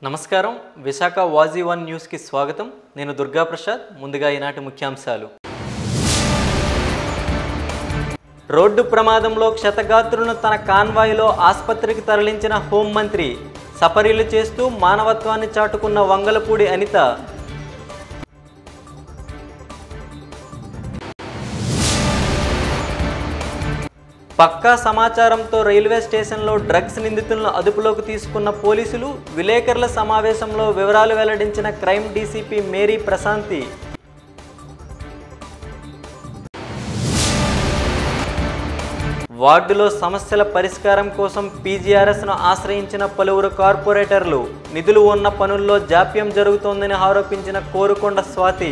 నమస్కారం Visakha వాజీ one news కి స్వాగతం నేను దుర్గా ప్రసాద్ ముందుగా ఈనాటి ముఖ్యాంశాలు రోడ్డు ప్రమాదంలో క్షతగాత్రులను తన కాన్వాయ్లో ఆసుపత్రికి తరలించిన హోంమంత్రి సపర్యలు చేస్తూ మానవత్వాన్ని చాటుకున్న వంగలపూడి అనిత పక్కా సమాచారంతో రైల్వే స్టేషన్లో డ్రగ్స్ నిందితులను అదుపులోకి తీసుకున్న పోలీసులు విలేకరుల సమావేశంలో వివరాలు వెల్లడించిన క్రైమ్ డీసీపీ మేరీ ప్రశాంతి వార్డులో సమస్యల పరిష్కారం కోసం పీజీఆర్ఎస్ను ఆశ్రయించిన పలువురు కార్పొరేటర్లు నిధులు ఉన్న పనుల్లో జాప్యం జరుగుతోందని ఆరోపించిన కోరుకొండ స్వాతి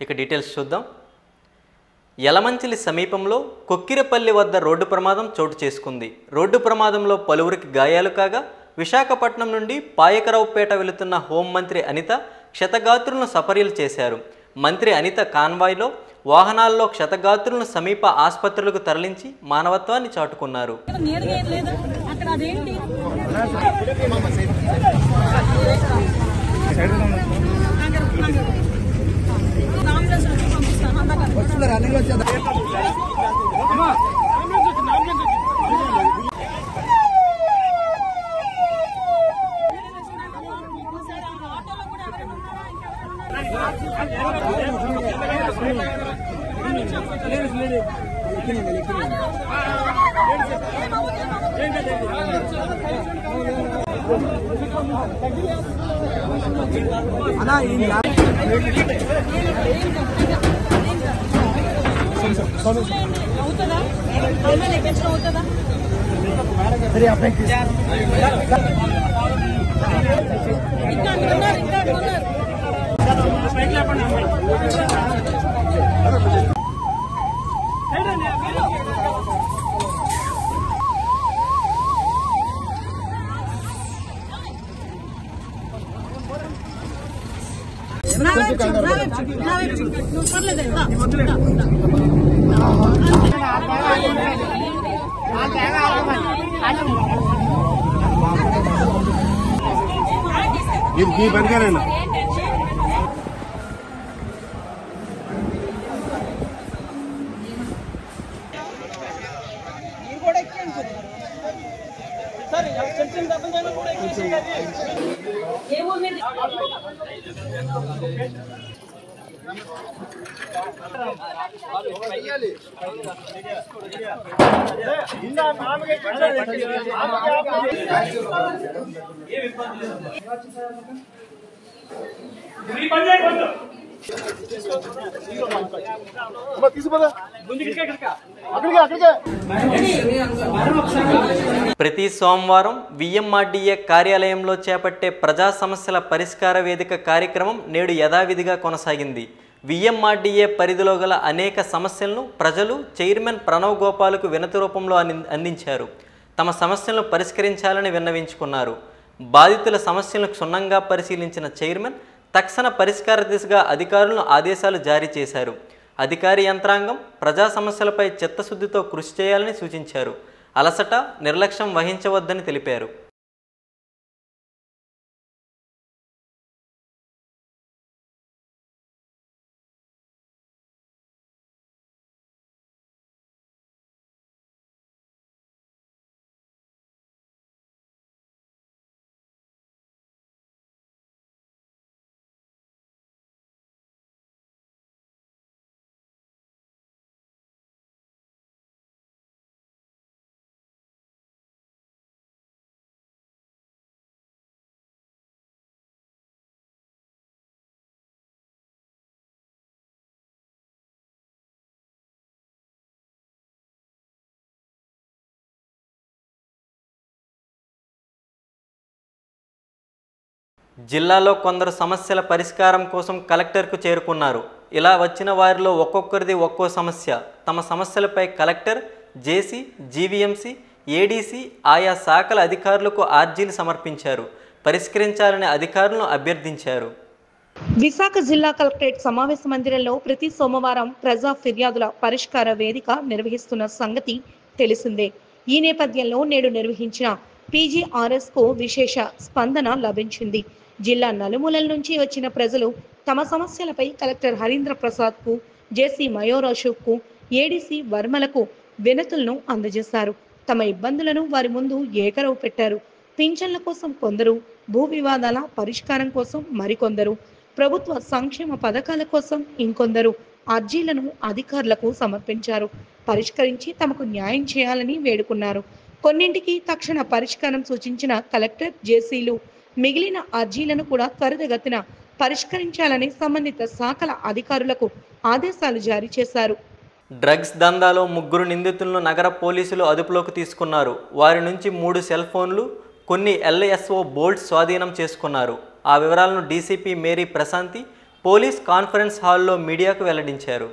ఇక డీటెయిల్స్ చూద్దాం. యలమంచిలి సమీపంలో కొక్కిరపల్లి వద్ద రోడ్డు ప్రమాదం చోటు చేసుకుంది. రోడ్డు ప్రమాదంలో పలువురికి గాయాలు కాగా విశాఖపట్నం నుండి పాయకరావుపేట వెళుతున్న హోంమంత్రి అనిత క్షతగాత్రులను సపర్యలు చేశారు. మంత్రి అనిత కాన్వాయ్లో వాహనాల్లో క్షతగాత్రులను సమీప ఆసుపత్రులకు తరలించి మానవత్వాన్ని చాటుకున్నారు. ప్రతి సోమవారం విఎంఆర్డీఏ కార్యాలయంలో చేపట్టే ప్రజా సమస్యల పరిష్కార వేదిక కార్యక్రమం నేడు యథావిధిగా కొనసాగింది. విఎంఆర్డీఏ పరిధిలో గల అనేక సమస్యలను ప్రజలు చైర్మన్ ప్రణవ్ గోపాల్కు వినతి రూపంలో అందించారు. తమ సమస్యలను పరిష్కరించాలని విన్నవించుకున్నారు. బాధితుల సమస్యలను క్షుణ్ణంగా పరిశీలించిన చైర్మన్ తక్షణ పరిష్కార దిశగా అధికారులను ఆదేశాలు జారీ చేశారు. అధికారి యంత్రాంగం ప్రజా సమస్యలపై చిత్తశుద్ధితో కృషి చేయాలని సూచించారు. అలసట, నిర్లక్ష్యం వహించవద్దని తెలిపారు. జిల్లాలో కొందరు సమస్యల పరిష్కారం కోసం కలెక్టర్కు చేరుకున్నారు. ఇలా వచ్చిన వారిలో ఒక్కొక్కరిది ఒక్కో సమస్య. తమ సమస్యలపై కలెక్టర్, జేసీ, జీవీఎంసీ, ఏడీసీ ఆయా శాఖల అధికారులకు అర్జీలు సమర్పించారు. పరిష్కరించాలని అధికారులను అభ్యర్థించారు. విశాఖ జిల్లా కలెక్టరేట్ సమావేశ మందిరంలో ప్రతి సోమవారం ప్రజా ఫిర్యాదుల పరిష్కార వేదిక నిర్వహిస్తున్న సంగతి తెలిసిందే. ఈ నేపథ్యంలో నేడు నిర్వహించిన పీజీఆర్ఎస్కు విశేష స్పందన లభించింది. జిల్లా నలుమూలల నుంచి వచ్చిన ప్రజలు తమ సమస్యలపై కలెక్టర్ హరీంద్ర ప్రసాద్కు, జేసీ మయూర్ అశోక్కు, ఏడీసీ వర్మలకు వినతులను అందజేశారు. తమ ఇబ్బందులను వారి ముందు ఏకరవు పెట్టారు. పింఛన్ల కోసం కొందరు, భూ వివాదాల పరిష్కారం కోసం మరికొందరు, ప్రభుత్వ సంక్షేమ పథకాల కోసం ఇంకొందరు అర్జీలను అధికారులకు సమర్పించారు. పరిష్కరించి తమకు న్యాయం చేయాలని వేడుకున్నారు. కొన్నింటికి తక్షణ పరిష్కారం సూచించిన కలెక్టర్, జేసీలు మిగిలిన అర్జీలను కూడా త్వరితగతిన పరిష్కరించాలని సంబంధిత శాఖల అధికారులకు ఆదేశాలు జారీ చేశారు. డ్రగ్స్ దందాలో 3 నిందితులను నగర పోలీసులు అదుపులోకి తీసుకున్నారు. వారి నుంచి 3 సెల్ ఫోన్లు, కొన్ని LSO బోల్ట్స్ స్వాధీనం చేసుకున్నారు. ఆ వివరాలను DCP Mary Prashanti police conference హాల్లో మీడియాకు వెల్లడించారు.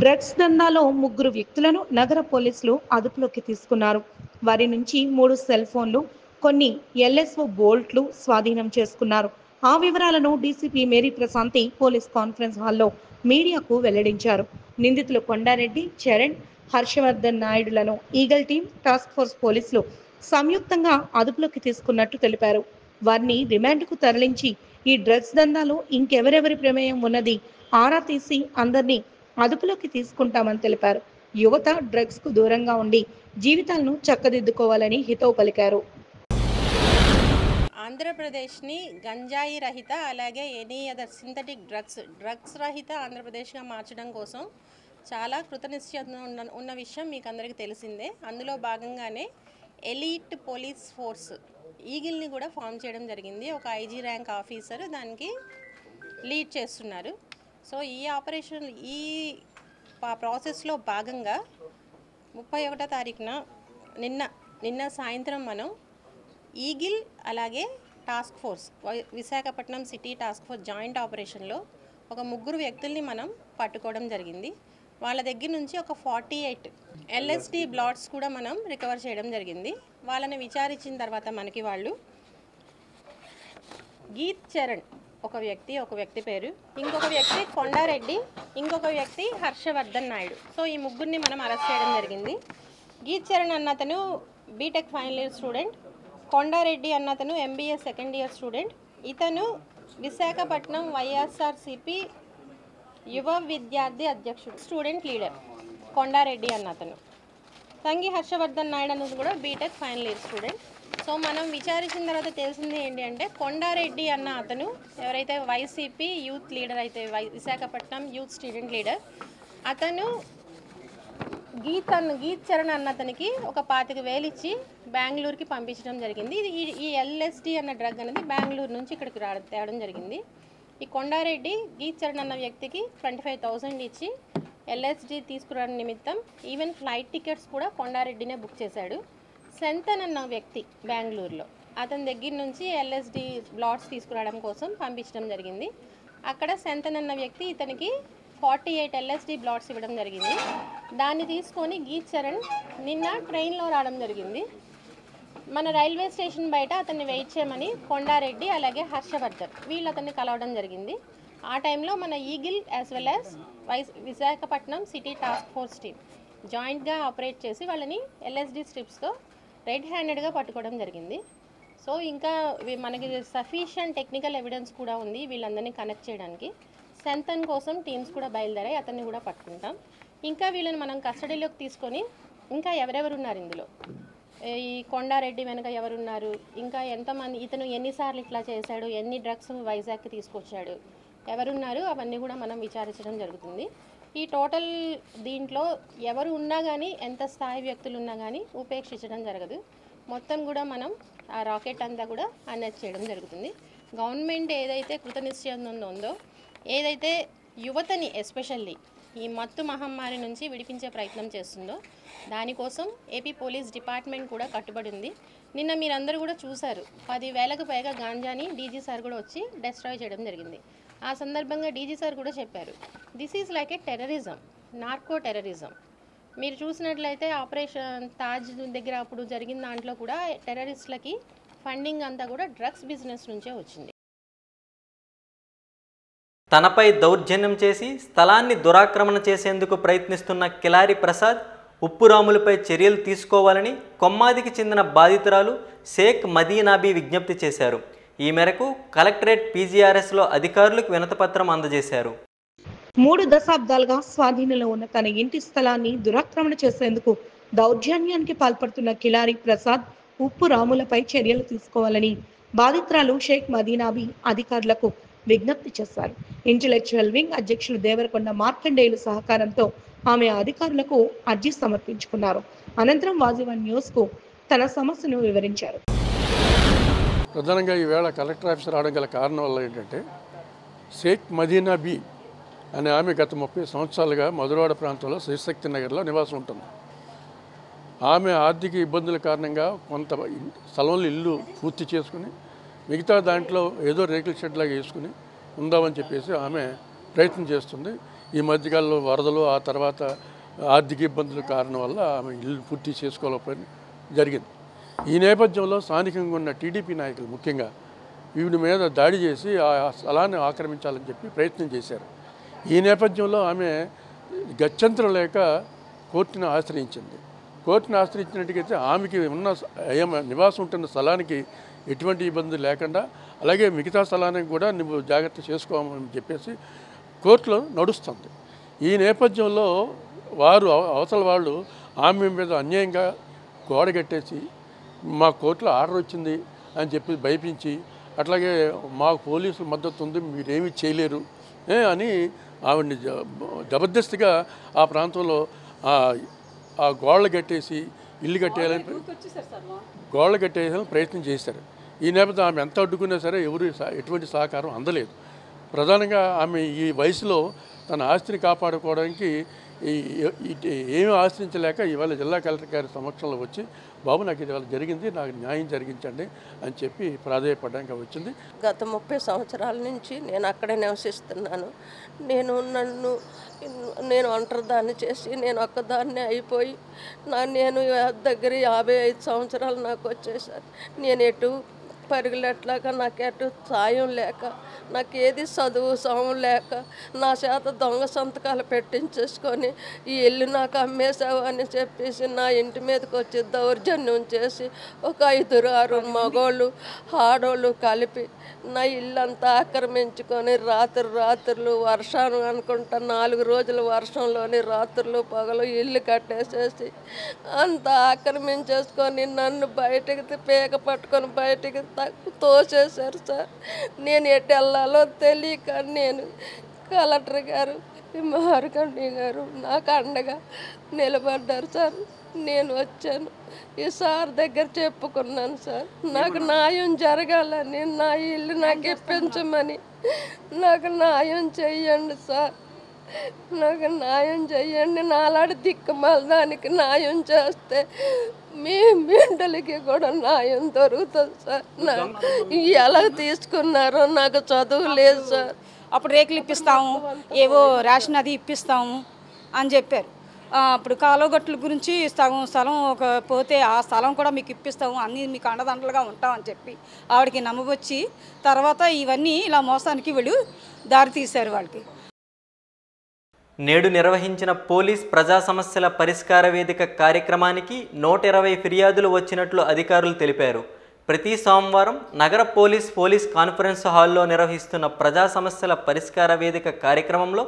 డ్రగ్స్ దందాలో 3 వ్యక్తులను నగర పోలీసులు అదుపులోకి తీసుకున్నారు. వారి నుంచి 3 సెల్ ఫోన్లు, కొన్ని LSO బోల్ట్లు స్వాధీనం చేసుకున్నారు. ఆ వివరాలను DCP Mary Prashanti police conference హాల్లో మీడియాకు వెల్లడించారు. నిందితులు కొండారెడ్డి, చరణ్, హర్షవర్ధన్ నాయుడులను ఈగల్ టీం, టాస్క్ ఫోర్స్ పోలీసులు సంయుక్తంగా అదుపులోకి తీసుకున్నట్టు తెలిపారు. వారిని రిమాండ్కు తరలించి ఈ డ్రగ్స్ దందాలో ఇంకెవరెవరి ప్రమేయం ఉన్నది ఆరా తీసి అందరినీ అదుపులోకి తీసుకుంటామని తెలిపారు. యువత డ్రగ్స్కు దూరంగా ఉండి జీవితాలను చక్కదిద్దుకోవాలని హితవు పలికారు. ఆంధ్రప్రదేశ్ని గంజాయి రహిత అలాగే ఎనీ అదర్ సింథటిక్ డ్రగ్స్ రహిత ఆంధ్రప్రదేశ్గా మార్చడం కోసం చాలా కృతనిశ్చయంతో ఉన్న విషయం మీకు అందరికీ తెలిసిందే. అందులో భాగంగానే ఎలీట్ పోలీస్ ఫోర్స్ ఈగిల్ని కూడా ఫామ్ చేయడం జరిగింది. ఒక ఐజీ ర్యాంక్ ఆఫీసర్ దానికి లీడ్ చేస్తున్నారు. సో ఈ ఆపరేషన్ ఈ ప్రాసెస్లో భాగంగా 31వ తారీఖున నిన్న సాయంత్రం మనం ఈగిల్ అలాగే task force Visakhapatnam city task force joint ఆపరేషన్లో ఒక 3 వ్యక్తుల్ని మనం పట్టుకోవడం జరిగింది. వాళ్ళ దగ్గర నుంచి ఒక 48 LSD బ్లాట్స్ కూడా మనం రికవర్ చేయడం జరిగింది. వాళ్ళని విచారించిన తర్వాత మనకి వాళ్ళు గీత్ చరణ్ ఒక వ్యక్తి పేరు, ఇంకొక వ్యక్తి కొండారెడ్డి, ఇంకొక వ్యక్తి హర్షవర్ధన్ నాయుడు. సో ఈ 3ని మనం అరెస్ట్ చేయడం జరిగింది. గీత్ చరణ్ అన్నతను BTech final year student, Kondareddy అన్నతను MBA సెకండ్ ఇయర్ స్టూడెంట్. ఇతను విశాఖపట్నం వైఎస్ఆర్సీపీ యువ విద్యార్థి అధ్యక్షుడు, స్టూడెంట్ లీడర్ కొండారెడ్డి అన్నతను. తంగి హర్షవర్ధన్ నాయుడు అన్నది కూడా BTech final year student. So మనం విచారించిన తర్వాత తెలిసింది ఏంటి అంటే కొండారెడ్డి అన్న అతను ఎవరైతే వైసీపీ యూత్ లీడర్ అయితే విశాఖపట్నం యూత్ స్టూడెంట్ లీడర్, అతను గీత్ చరణ్ అన్న అతనికి ఒక 25,000 ఇచ్చి బెంగళూరుకి పంపించడం జరిగింది. ఈ LSD అన్న డ్రగ్ అనేది బెంగళూరు నుంచి ఇక్కడికి తేవడం జరిగింది. ఈ కొండారెడ్డి గీత్ చరణ్ అన్న వ్యక్తికి 25,000 ఇచ్చి LSD తీసుకురావడం నిమిత్తం ఈవెన్ ఫ్లైట్ టికెట్స్ కూడా కొండారెడ్డినే బుక్ చేశాడు. సెంతన్ అన్న వ్యక్తి బెంగళూరులో అతని దగ్గర నుంచి LSD బ్లాట్స్ తీసుకురావడం కోసం పంపించడం జరిగింది. అక్కడ సెంతన్ అన్న వ్యక్తి ఇతనికి 48 LSD బ్లాట్స్ ఇవ్వడం జరిగింది. దాన్ని తీసుకొని గీత్ చరణ్ నిన్న ట్రైన్లో రావడం జరిగింది. మన రైల్వే స్టేషన్ బయట అతన్ని వెయిట్ చేయమని కొండారెడ్డి అలాగే హర్షవర్ధన్ వీళ్ళు అతన్ని కలవడం జరిగింది. ఆ టైంలో మన eagle as well as Visakhapatnam city task force team జాయింట్గా ఆపరేట్ చేసి వాళ్ళని LSD స్ట్రిప్స్తో రెడ్ హ్యాండెడ్గా పట్టుకోవడం జరిగింది. సో ఇంకా మనకి సఫిషియంట్ టెక్నికల్ ఎవిడెన్స్ కూడా ఉంది వీళ్ళందరినీ కనెక్ట్ చేయడానికి. సెంతన్ కోసం టీమ్స్ కూడా బయలుదేరాయి, అతన్ని కూడా పట్టుకుంటాం. ఇంకా వీళ్ళని మనం కస్టడీలోకి తీసుకొని ఇంకా ఎవరెవరు ఉన్నారు ఇందులో, ఈ కొండారెడ్డి వెనక ఎవరున్నారు, ఇంకా ఎంతమంది, ఇతను ఎన్నిసార్లు ఇట్లా చేశాడు, ఎన్ని డ్రగ్స్ వైజాగ్కి తీసుకొచ్చాడు, ఎవరున్నారు, అవన్నీ కూడా మనం విచారించడం జరుగుతుంది. ఈ టోటల్ దీంట్లో ఎవరు ఉన్నా కానీ, ఎంత స్థాయి వ్యక్తులు ఉన్నా కానీ ఉపేక్షించడం జరగదు. మొత్తం కూడా మనం ఆ రాకెట్ అంతా కూడా అరెస్ట్ చేయడం జరుగుతుంది. గవర్నమెంట్ ఏదైతే కృతనిశ్చయం ఉందో, ఏదైతే యువతని ఎస్పెషల్లీ ఈ మత్తు మహమ్మారి నుంచి విడిపించే ప్రయత్నం చేస్తుందో దానికోసం ఏపీ పోలీస్ డిపార్ట్మెంట్ కూడా కట్టుబడి ఉంది. నిన్న మీరందరూ కూడా చూశారు, 10,000కు పైగా గాంజాని డీజీ సార్ కూడా వచ్చి డిస్ట్రాయ్ చేయడం జరిగింది. ఆ సందర్భంగా డీజీ సార్ కూడా చెప్పారు, this is like A terrorism, narco terrorism. మీరు చూసినట్లయితే ఆపరేషన్ తాజ్ దగ్గర అప్పుడు జరిగిన దాంట్లో కూడా టెర్రరిస్టులకి ఫండింగ్ అంతా కూడా డ్రగ్స్ బిజినెస్ నుంచే వచ్చింది. తనపై దౌర్జన్యం చేసి స్థలాన్ని దురాక్రమణ చేసేందుకు ప్రయత్నిస్తున్న కిలారి ప్రసాద్, ఉప్పురాములపై చర్యలు తీసుకోవాలని కొమ్మాదికి చెందిన బాధితురాలు షేక్ మదీనాబీ విజ్ఞప్తి చేశారు. ఈ మేరకు కలెక్టరేట్ పీజీఆర్ఎస్లో అధికారులకు వినతిపత్రం అందజేశారు. 3 దశాబ్దాలుగా స్వాధీనంలో ఉన్న తన ఇంటి స్థలాన్ని దురాక్రమణ చేసేందుకు దౌర్జన్యానికి పాల్పడుతున్న కిలారి ప్రసాద్, ఉప్పు రాములపై చర్యలు తీసుకోవాలని బాధితురాలు షేక్ మదీనాబీ అధికారులకు విజ్ఞప్తి చేశారు. ఇంటెలెక్చువల్ వింగ్ అధ్యక్షులు దేవరకొండ మార్కండేయులు సహకారంతో ఆమె అధికారులకు అర్జీ సమర్పించుకున్నారు. అనంతరం వాజీవన్ న్యూస్ కు తన సమస్యను వివరించారు. ప్రధానంగా ఈవేళ కలెక్టర్ ఆఫీస్ రావడం గల కారణం వల్ల ఏంటంటే, షేక్ మదీనాబీ అనే ఆమె గత 30 సంవత్సరాలుగా మధురవాడ ప్రాంతంలో శివశక్తి నగర్లో నివాసం ఉంటుంది. ఆమె ఆర్థిక ఇబ్బందుల కారణంగా కొంత స్థలంలో ఇల్లు పూర్తి చేసుకుని మిగతా దాంట్లో ఏదో రేకుల షెడ్ లాగా వేసుకుని ఉందామని చెప్పేసి ఆమె ప్రయత్నం చేస్తుంది. ఈ మధ్యకాలంలో వరదలు, ఆ తర్వాత ఆర్థిక ఇబ్బందుల కారణం వల్ల ఆమె ఇల్లు పూర్తి చేసుకోలేకపోయిన జరిగింది. ఈ నేపథ్యంలో స్థానికంగా ఉన్న టీడీపీ నాయకులు ముఖ్యంగా వీడి మీద దాడి చేసి ఆ స్థలాన్ని ఆక్రమించాలని చెప్పి ప్రయత్నం చేశారు. ఈ నేపథ్యంలో ఆమె గత్యంతరం లేక కోర్టును ఆశ్రయించింది. కోర్టును ఆశ్రయించినట్టుగైతే ఆమెకి ఉన్న నివాసం ఉంటున్న స్థలానికి ఎటువంటి ఇబ్బంది లేకుండా, అలాగే మిగతా స్థలానికి కూడా నువ్వు జాగ్రత్త చేసుకోమని చెప్పేసి కోర్టులో నడుస్తుంది. ఈ నేపథ్యంలో అవతల వాళ్ళు ఆమె మీద అన్యాయంగా గోడ కట్టేసి మా కోర్టులో ఆర్డర్ వచ్చింది అని చెప్పి భయపించి, అట్లాగే మాకు పోలీసుల మద్దతు ఉంది, మీరేమీ చేయలేరు అని ఆవిడ్ని జబర్దస్తిగా ఆ ప్రాంతంలో ఆ గోడలు కట్టేసి గోడలు కట్టేయాలని ప్రయత్నం చేశారు. ఈ నేపథ్యంలో ఆమె ఎంత అడ్డుకున్నా సరే ఎటువంటి సహకారం అందలేదు. ప్రధానంగా ఆమె ఈ వయసులో తన ఆస్తిని కాపాడుకోవడానికి ఏమీ ఆశ్రయించలేక ఇవాళ జిల్లా కలెక్టర్ గారి సమక్షంలో వచ్చి, బాబు నాకు ఇవాళ జరిగింది, నాకు న్యాయం జరిగించండి అని చెప్పి ప్రాధేయపడడానికి వచ్చింది. గత 30 సంవత్సరాల నుంచి నేను అక్కడే నివసిస్తున్నాను. నేను ఒంటరిదాన్ని చేసి నేను ఒక్కదాన్నే అయిపోయి నేను దగ్గర 55 సంవత్సరాలు నాకు వచ్చేసారు. నేను ఎటు పరుగులెట్లాక, నాకు ఎటు సాయం లేక, నాకు ఏది చదువు సాయం లేక నా చేత దొంగ సంతకాలు పెట్టించేసుకొని ఈ ఇల్లు నాకు అమ్మేసావు అని చెప్పేసి నా ఇంటి మీదకి వచ్చి దౌర్జన్యం చేసి ఒక 5-6 మగోళ్ళు ఆడోళ్ళు కలిపి నా ఇల్లంతా ఆక్రమించుకొని రాత్రులు వర్షాలు అనుకుంటా 4 రోజుల వర్షంలోని రాత్రులు పగలు ఇల్లు కట్టేసేసి అంతా ఆక్రమించేసుకొని నన్ను బయటకి పీక పట్టుకొని బయటికి తోసేశారు సార్. నేను ఎటు వెళ్ళాలో తెలియక నేను కలెక్టర్ గారు, మార్కండే గారు నాకు అండగా నిలబడ్డారు సార్. నేను వచ్చాను, ఈ సార్ దగ్గర చెప్పుకున్నాను సార్, నాకు న్యాయం జరగాలని, నా ఇల్లు నాకు ఇప్పించమని నాకు న్యాయం చెయ్యండి సార్, నాకు న్యాయం చెయ్యండి. నాలాంటి దిక్కుమాల దానికి న్యాయం చేస్తే మీ బిడ్డలకి కూడా న్యాయం దొరుకుతుంది సార్. ఎలా తీసుకున్నారో నాకు చదువు లేదు సార్. అప్పుడు రేకులు ఇప్పిస్తాము, ఏవో రేషన్ అది ఇప్పిస్తాము అని చెప్పారు. అప్పుడు కాలువగట్ల గురించి స్థలం పోతే ఆ స్థలం కూడా మీకు ఇప్పిస్తాము, అన్నీ మీకు అండదండలుగా ఉంటామని చెప్పి ఆవిడకి నమ్మవచ్చి తర్వాత ఇవన్నీ ఇలా మోసానికి వీళ్ళు దారి తీశారు వాళ్ళకి. నేడు నిర్వహించిన పోలీస్ ప్రజా సమస్యల పరిష్కార వేదిక కార్యక్రమానికి 120 ఫిర్యాదులు వచ్చినట్లు అధికారులు తెలిపారు. ప్రతి సోమవారం నగర పోలీస్ కాన్ఫరెన్స్ హాల్లో నిర్వహిస్తున్న ప్రజా సమస్యల పరిష్కార వేదిక కార్యక్రమంలో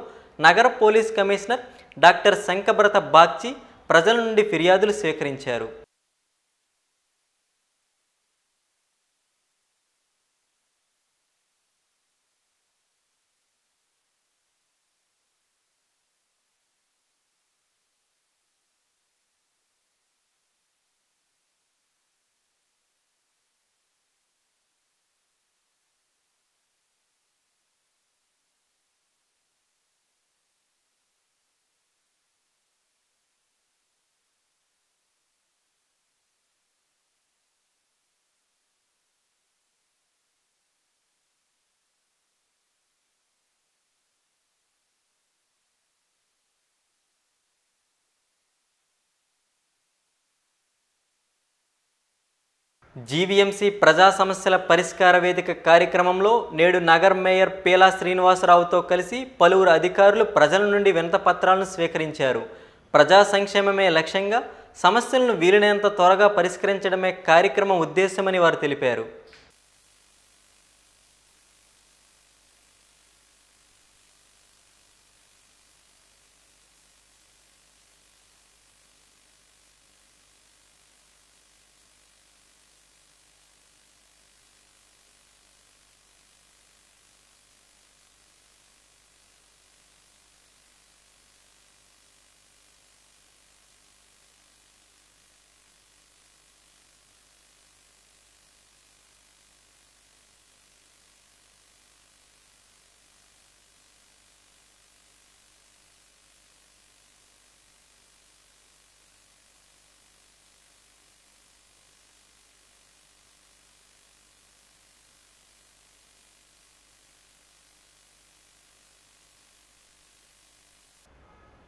నగర police commissioner doctor Shankhabrata Bagchi ప్రజల నుండి ఫిర్యాదులు స్వీకరించారు. జీవీఎంసీ ప్రజా సమస్యల పరిష్కార వేదిక కార్యక్రమంలో నేడు నగర్ మేయర్ పేలా శ్రీనివాసరావుతో కలిసి పలువురు అధికారులు ప్రజల నుండి వినతిపత్రాలను స్వీకరించారు. ప్రజా సంక్షేమమే లక్ష్యంగా సమస్యలను వీలైనంత త్వరగా పరిష్కరించడమే కార్యక్రమం ఉద్దేశమని వారు తెలిపారు.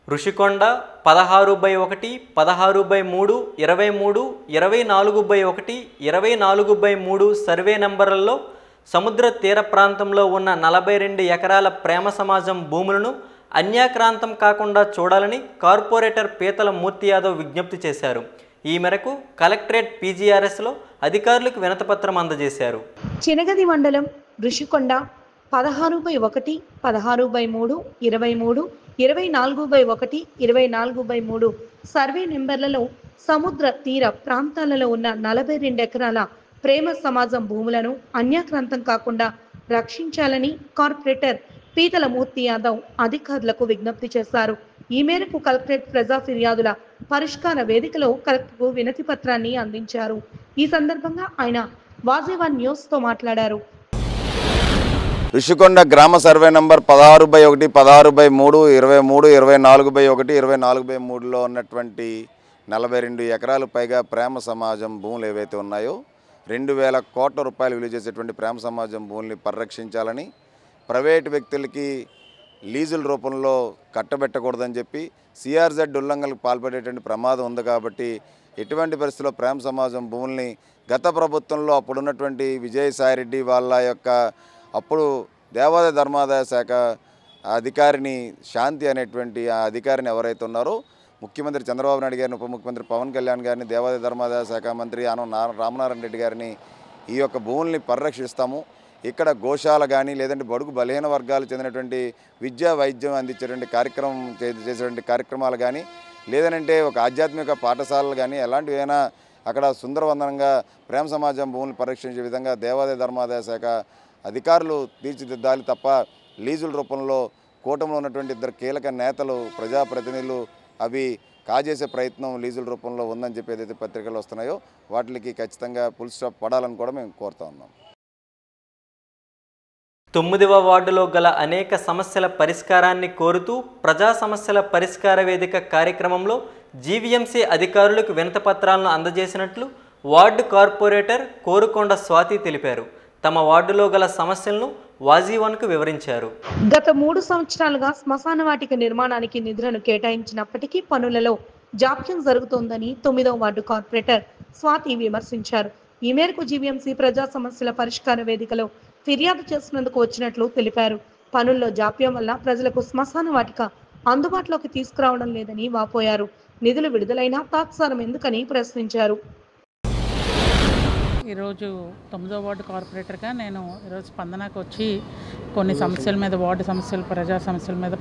ఋషికొండ 16/1, 16/3, 23, 24/1, 24/3 సర్వే నెంబర్లలో సముద్ర తీర ప్రాంతంలో ఉన్న 42 ఎకరాల ప్రేమ సమాజం భూములను అన్యాక్రాంతం కాకుండా చూడాలని కార్పొరేటర్ పీతల మూర్తి యాదవ్ విజ్ఞప్తి చేశారు. ఈ మేరకు కలెక్టరేట్ పీజీఆర్ఎస్లో అధికారులకు వినతిపత్రం అందజేశారు. చినగది మండలం ఋషికొండ 16/1, 16/3, 23, 24/1, 24/3 సర్వే నెంబర్లలో సముద్ర తీర ప్రాంతాలలో ఉన్న 42 ఎకరాల ప్రేమ సమాజం భూములను అన్యాక్రాంతం కాకుండా రక్షించాలని కార్పొరేటర్ పీతల మూర్తి యాదవ్ అధికారులకు విజ్ఞప్తి చేశారు. ఈ మేరకు కలెక్టరేట్ ప్రజా ఫిర్యాదుల పరిష్కార వేదికలో కలెక్టర్కు వినతి పత్రాన్ని అందించారు. ఈ సందర్భంగా ఆయన వాజీవాన్ న్యూస్తో మాట్లాడారు. ఋషికొండ గ్రామ సర్వే నంబర్ 16/1, 16/3, 23, 24/1, 24/3లో ఉన్నటువంటి 42 ఎకరాలు పైగా ప్రేమ సమాజం భూములు ఏవైతే ఉన్నాయో 2000 కోట్ల రూపాయలు విలువ చేసేటువంటి ప్రేమ సమాజం భూముల్ని పరిరక్షించాలని, ప్రైవేటు వ్యక్తులకి లీజుల రూపంలో కట్టబెట్టకూడదని చెప్పి సిఆర్జెడ్ ఉల్లంఘనలకు పాల్పడేటువంటి ప్రమాదం ఉంది. కాబట్టి ఎటువంటి పరిస్థితుల్లో ప్రేమ సమాజం భూముల్ని గత ప్రభుత్వంలో అప్పుడున్నటువంటి విజయసాయిరెడ్డి వాళ్ళ యొక్క అప్పుడు దేవాదాయ ధర్మాదాయ శాఖ అధికారిని శాంతి అనేటువంటి ఆ అధికారిని ఎవరైతే ఉన్నారో ముఖ్యమంత్రి చంద్రబాబు నాయుడు గారిని, ఉప ముఖ్యమంత్రి పవన్ కళ్యాణ్ గారిని, దేవాదాయ ధర్మాదాయ శాఖ మంత్రి రామనారాయణ రెడ్డి గారిని ఈ యొక్క భూముల్ని పరిరక్షిస్తాము. ఇక్కడ గోశాల కానీ లేదంటే బడుగు బలహీన వర్గాలు చెందినటువంటి విద్యా వైద్యం అందించేటువంటి కార్యక్రమం చేసేటువంటి కార్యక్రమాలు కానీ లేదనంటే ఒక ఆధ్యాత్మిక పాఠశాలలు కానీ ఎలాంటివైనా అక్కడ సుందరవందనంగా ప్రేమ సమాజం భూములు పరిరక్షించే విధంగా దేవాదాయ ధర్మాదాయ శాఖ అధికారులు తీర్చిదిద్దాలి తప్ప లీజుల రూపంలో కూటమిలో ఉన్నటువంటి ఇద్దరు కీలక నేతలు ప్రజాప్రతినిధులు అవి కాజేసే ప్రయత్నం లీజుల రూపంలో ఉందని చెప్పి ఏదైతే పత్రికలు వస్తున్నాయో వాటికి ఖచ్చితంగా ఫుల్ స్టాప్ పడాలని కూడా మేము కోరుతా ఉన్నాం. 9వ వార్డులో గల అనేక సమస్యల పరిష్కారాన్ని కోరుతూ ప్రజా సమస్యల పరిష్కార వేదిక కార్యక్రమంలో జీవీఎంసీ అధికారులకు వినతిపత్రాలను అందజేసినట్లు వార్డు కార్పొరేటర్ కోరుకొండ స్వాతి తెలిపారు. తమ వార్డులో గల సమస్యలను వాజీవన్కు వివరించారు. గత 3 సంవత్సరాలుగా శ్మశాన వాటిక నిర్మాణానికి నిధులను కేటాయించినప్పటికీ పనులలో జాప్యం జరుగుతోందని 9వ వార్డు కార్పొరేటర్ స్వాతి విమర్శించారు. ఈ మేరకు జీవీఎంసీ ప్రజా సమస్యల పరిష్కార వేదికలో ఫిర్యాదు చేసినందుకు వచ్చినట్లు తెలిపారు. పనుల్లో జాప్యం వల్ల ప్రజలకు శ్మశాన వాటిక అందుబాటులోకి తీసుకురావడం లేదని వాపోయారు. నిధులు విడుదలైనా తాత్సారం ఎందుకని ప్రశ్నించారు. ఈరోజు 9వ వార్డు కార్పొరేటర్గా నేను ఈరోజు స్పందనకు వచ్చి కొన్ని సమస్యల మీద, వార్డు సమస్యలు, ప్రజా సమస్యల మీద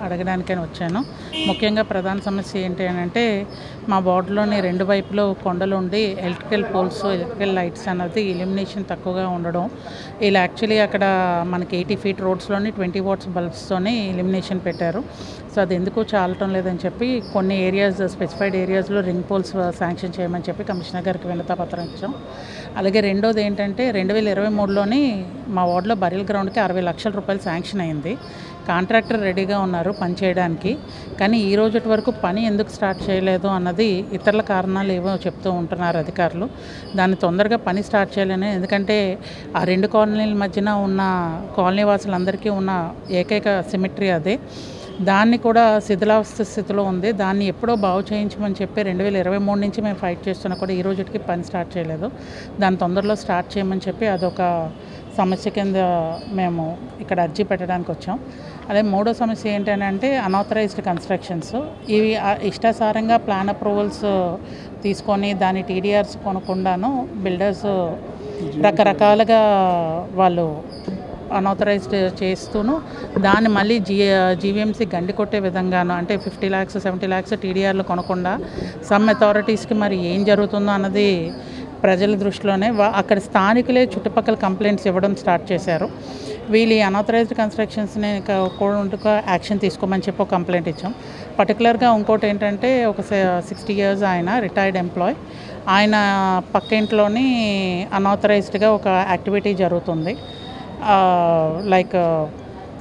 అడగడానికని వచ్చాను. ముఖ్యంగా ప్రధాన సమస్య ఏంటి అని అంటే మా వార్డులోని 2 వైపులో కొండలు ఉండి ఎలక్ట్రికల్ పోల్స్, ఎలక్ట్రికల్ లైట్స్ అన్నది ఇల్యూమినేషన్ తక్కువగా ఉండడం. ఇలా యాక్చువల్లీ అక్కడ మనకి 80 ఫీట్ రోడ్స్లోని 20 వాట్స్ బల్బ్స్తోని ఇల్యూమినేషన్ పెట్టారు. సో అది ఎందుకు చాలటం లేదని చెప్పి కొన్ని ఏరియాస్, స్పెసిఫైడ్ ఏరియాస్లో రింగ్ పోల్స్ శాంక్షన్ చేయమని చెప్పి కమిషనర్ గారికి వినతిపత్రం ఇచ్చాం. అలాగే రెండోది ఏంటంటే 2023లోని మా వార్డులో బరియల్ గ్రౌండ్కి 60 లక్షల రూపాయలు శాంక్షన్ అయింది. కాంట్రాక్టర్ రెడీగా ఉన్నారు పని చేయడానికి. కానీ ఈ రోజు వరకు పని ఎందుకు స్టార్ట్ చేయలేదు అన్నది ఇతరుల కారణాలు ఏవో చెప్తూ ఉంటున్నారు అధికారులు. దాన్ని తొందరగా పని స్టార్ట్ చేయాలని, ఎందుకంటే ఆ 2 కాలనీల మధ్యన ఉన్న కాలనీ వాసులందరికీ ఉన్న ఏకైక సిమెట్రీ అదే. దాన్ని కూడా శిథిలావస్థ స్థితిలో ఉంది. దాన్ని ఎప్పుడో బాగు చేయించమని చెప్పి 2023 నుంచి మేము ఫైట్ చేస్తున్నా కూడా ఈ రోజుకి పని స్టార్ట్ చేయలేదు. దాన్ని తొందరలో స్టార్ట్ చేయమని చెప్పి అదొక సమస్య కింద మేము ఇక్కడ అర్జీ పెట్టడానికి వచ్చాం. అదే మూడో సమస్య ఏంటంటే అన్ఆథరైజ్డ్ కన్స్ట్రక్షన్స్. ఇవి ఇష్టాసారంగా ప్లాన్ అప్రూవల్స్ తీసుకొని దాని టీడీఆర్స్ కొనకుండాను బిల్డర్స్ రకరకాలుగా వాళ్ళు అన్ఆథరైజ్డ్ చేస్తూను దాన్ని మళ్ళీ జీవీఎంసీ గండి కొట్టే విధంగాను అంటే 50 lakhs 70 lakhs టీడీఆర్లు కొనకుండా సమ్ అథారిటీస్కి మరి ఏం జరుగుతుందో అన్నది ప్రజల దృష్టిలోనే అక్కడ స్థానికులే చుట్టుపక్కల కంప్లైంట్స్ ఇవ్వడం స్టార్ట్ చేశారు. వీళ్ళు ఈ అన్ఆథరైజ్డ్ కన్స్ట్రక్షన్స్ని కూడా యాక్షన్ తీసుకోమని చెప్పి ఒక కంప్లైంట్ ఇచ్చాం. పర్టికులర్గా ఇంకోటి ఏంటంటే ఒక 60 years ఆయన రిటైర్డ్ ఎంప్లాయ్, ఆయన పక్క ఇంట్లోని అన్ఆథరైజ్డ్గా ఒక యాక్టివిటీ జరుగుతుంది. లైక్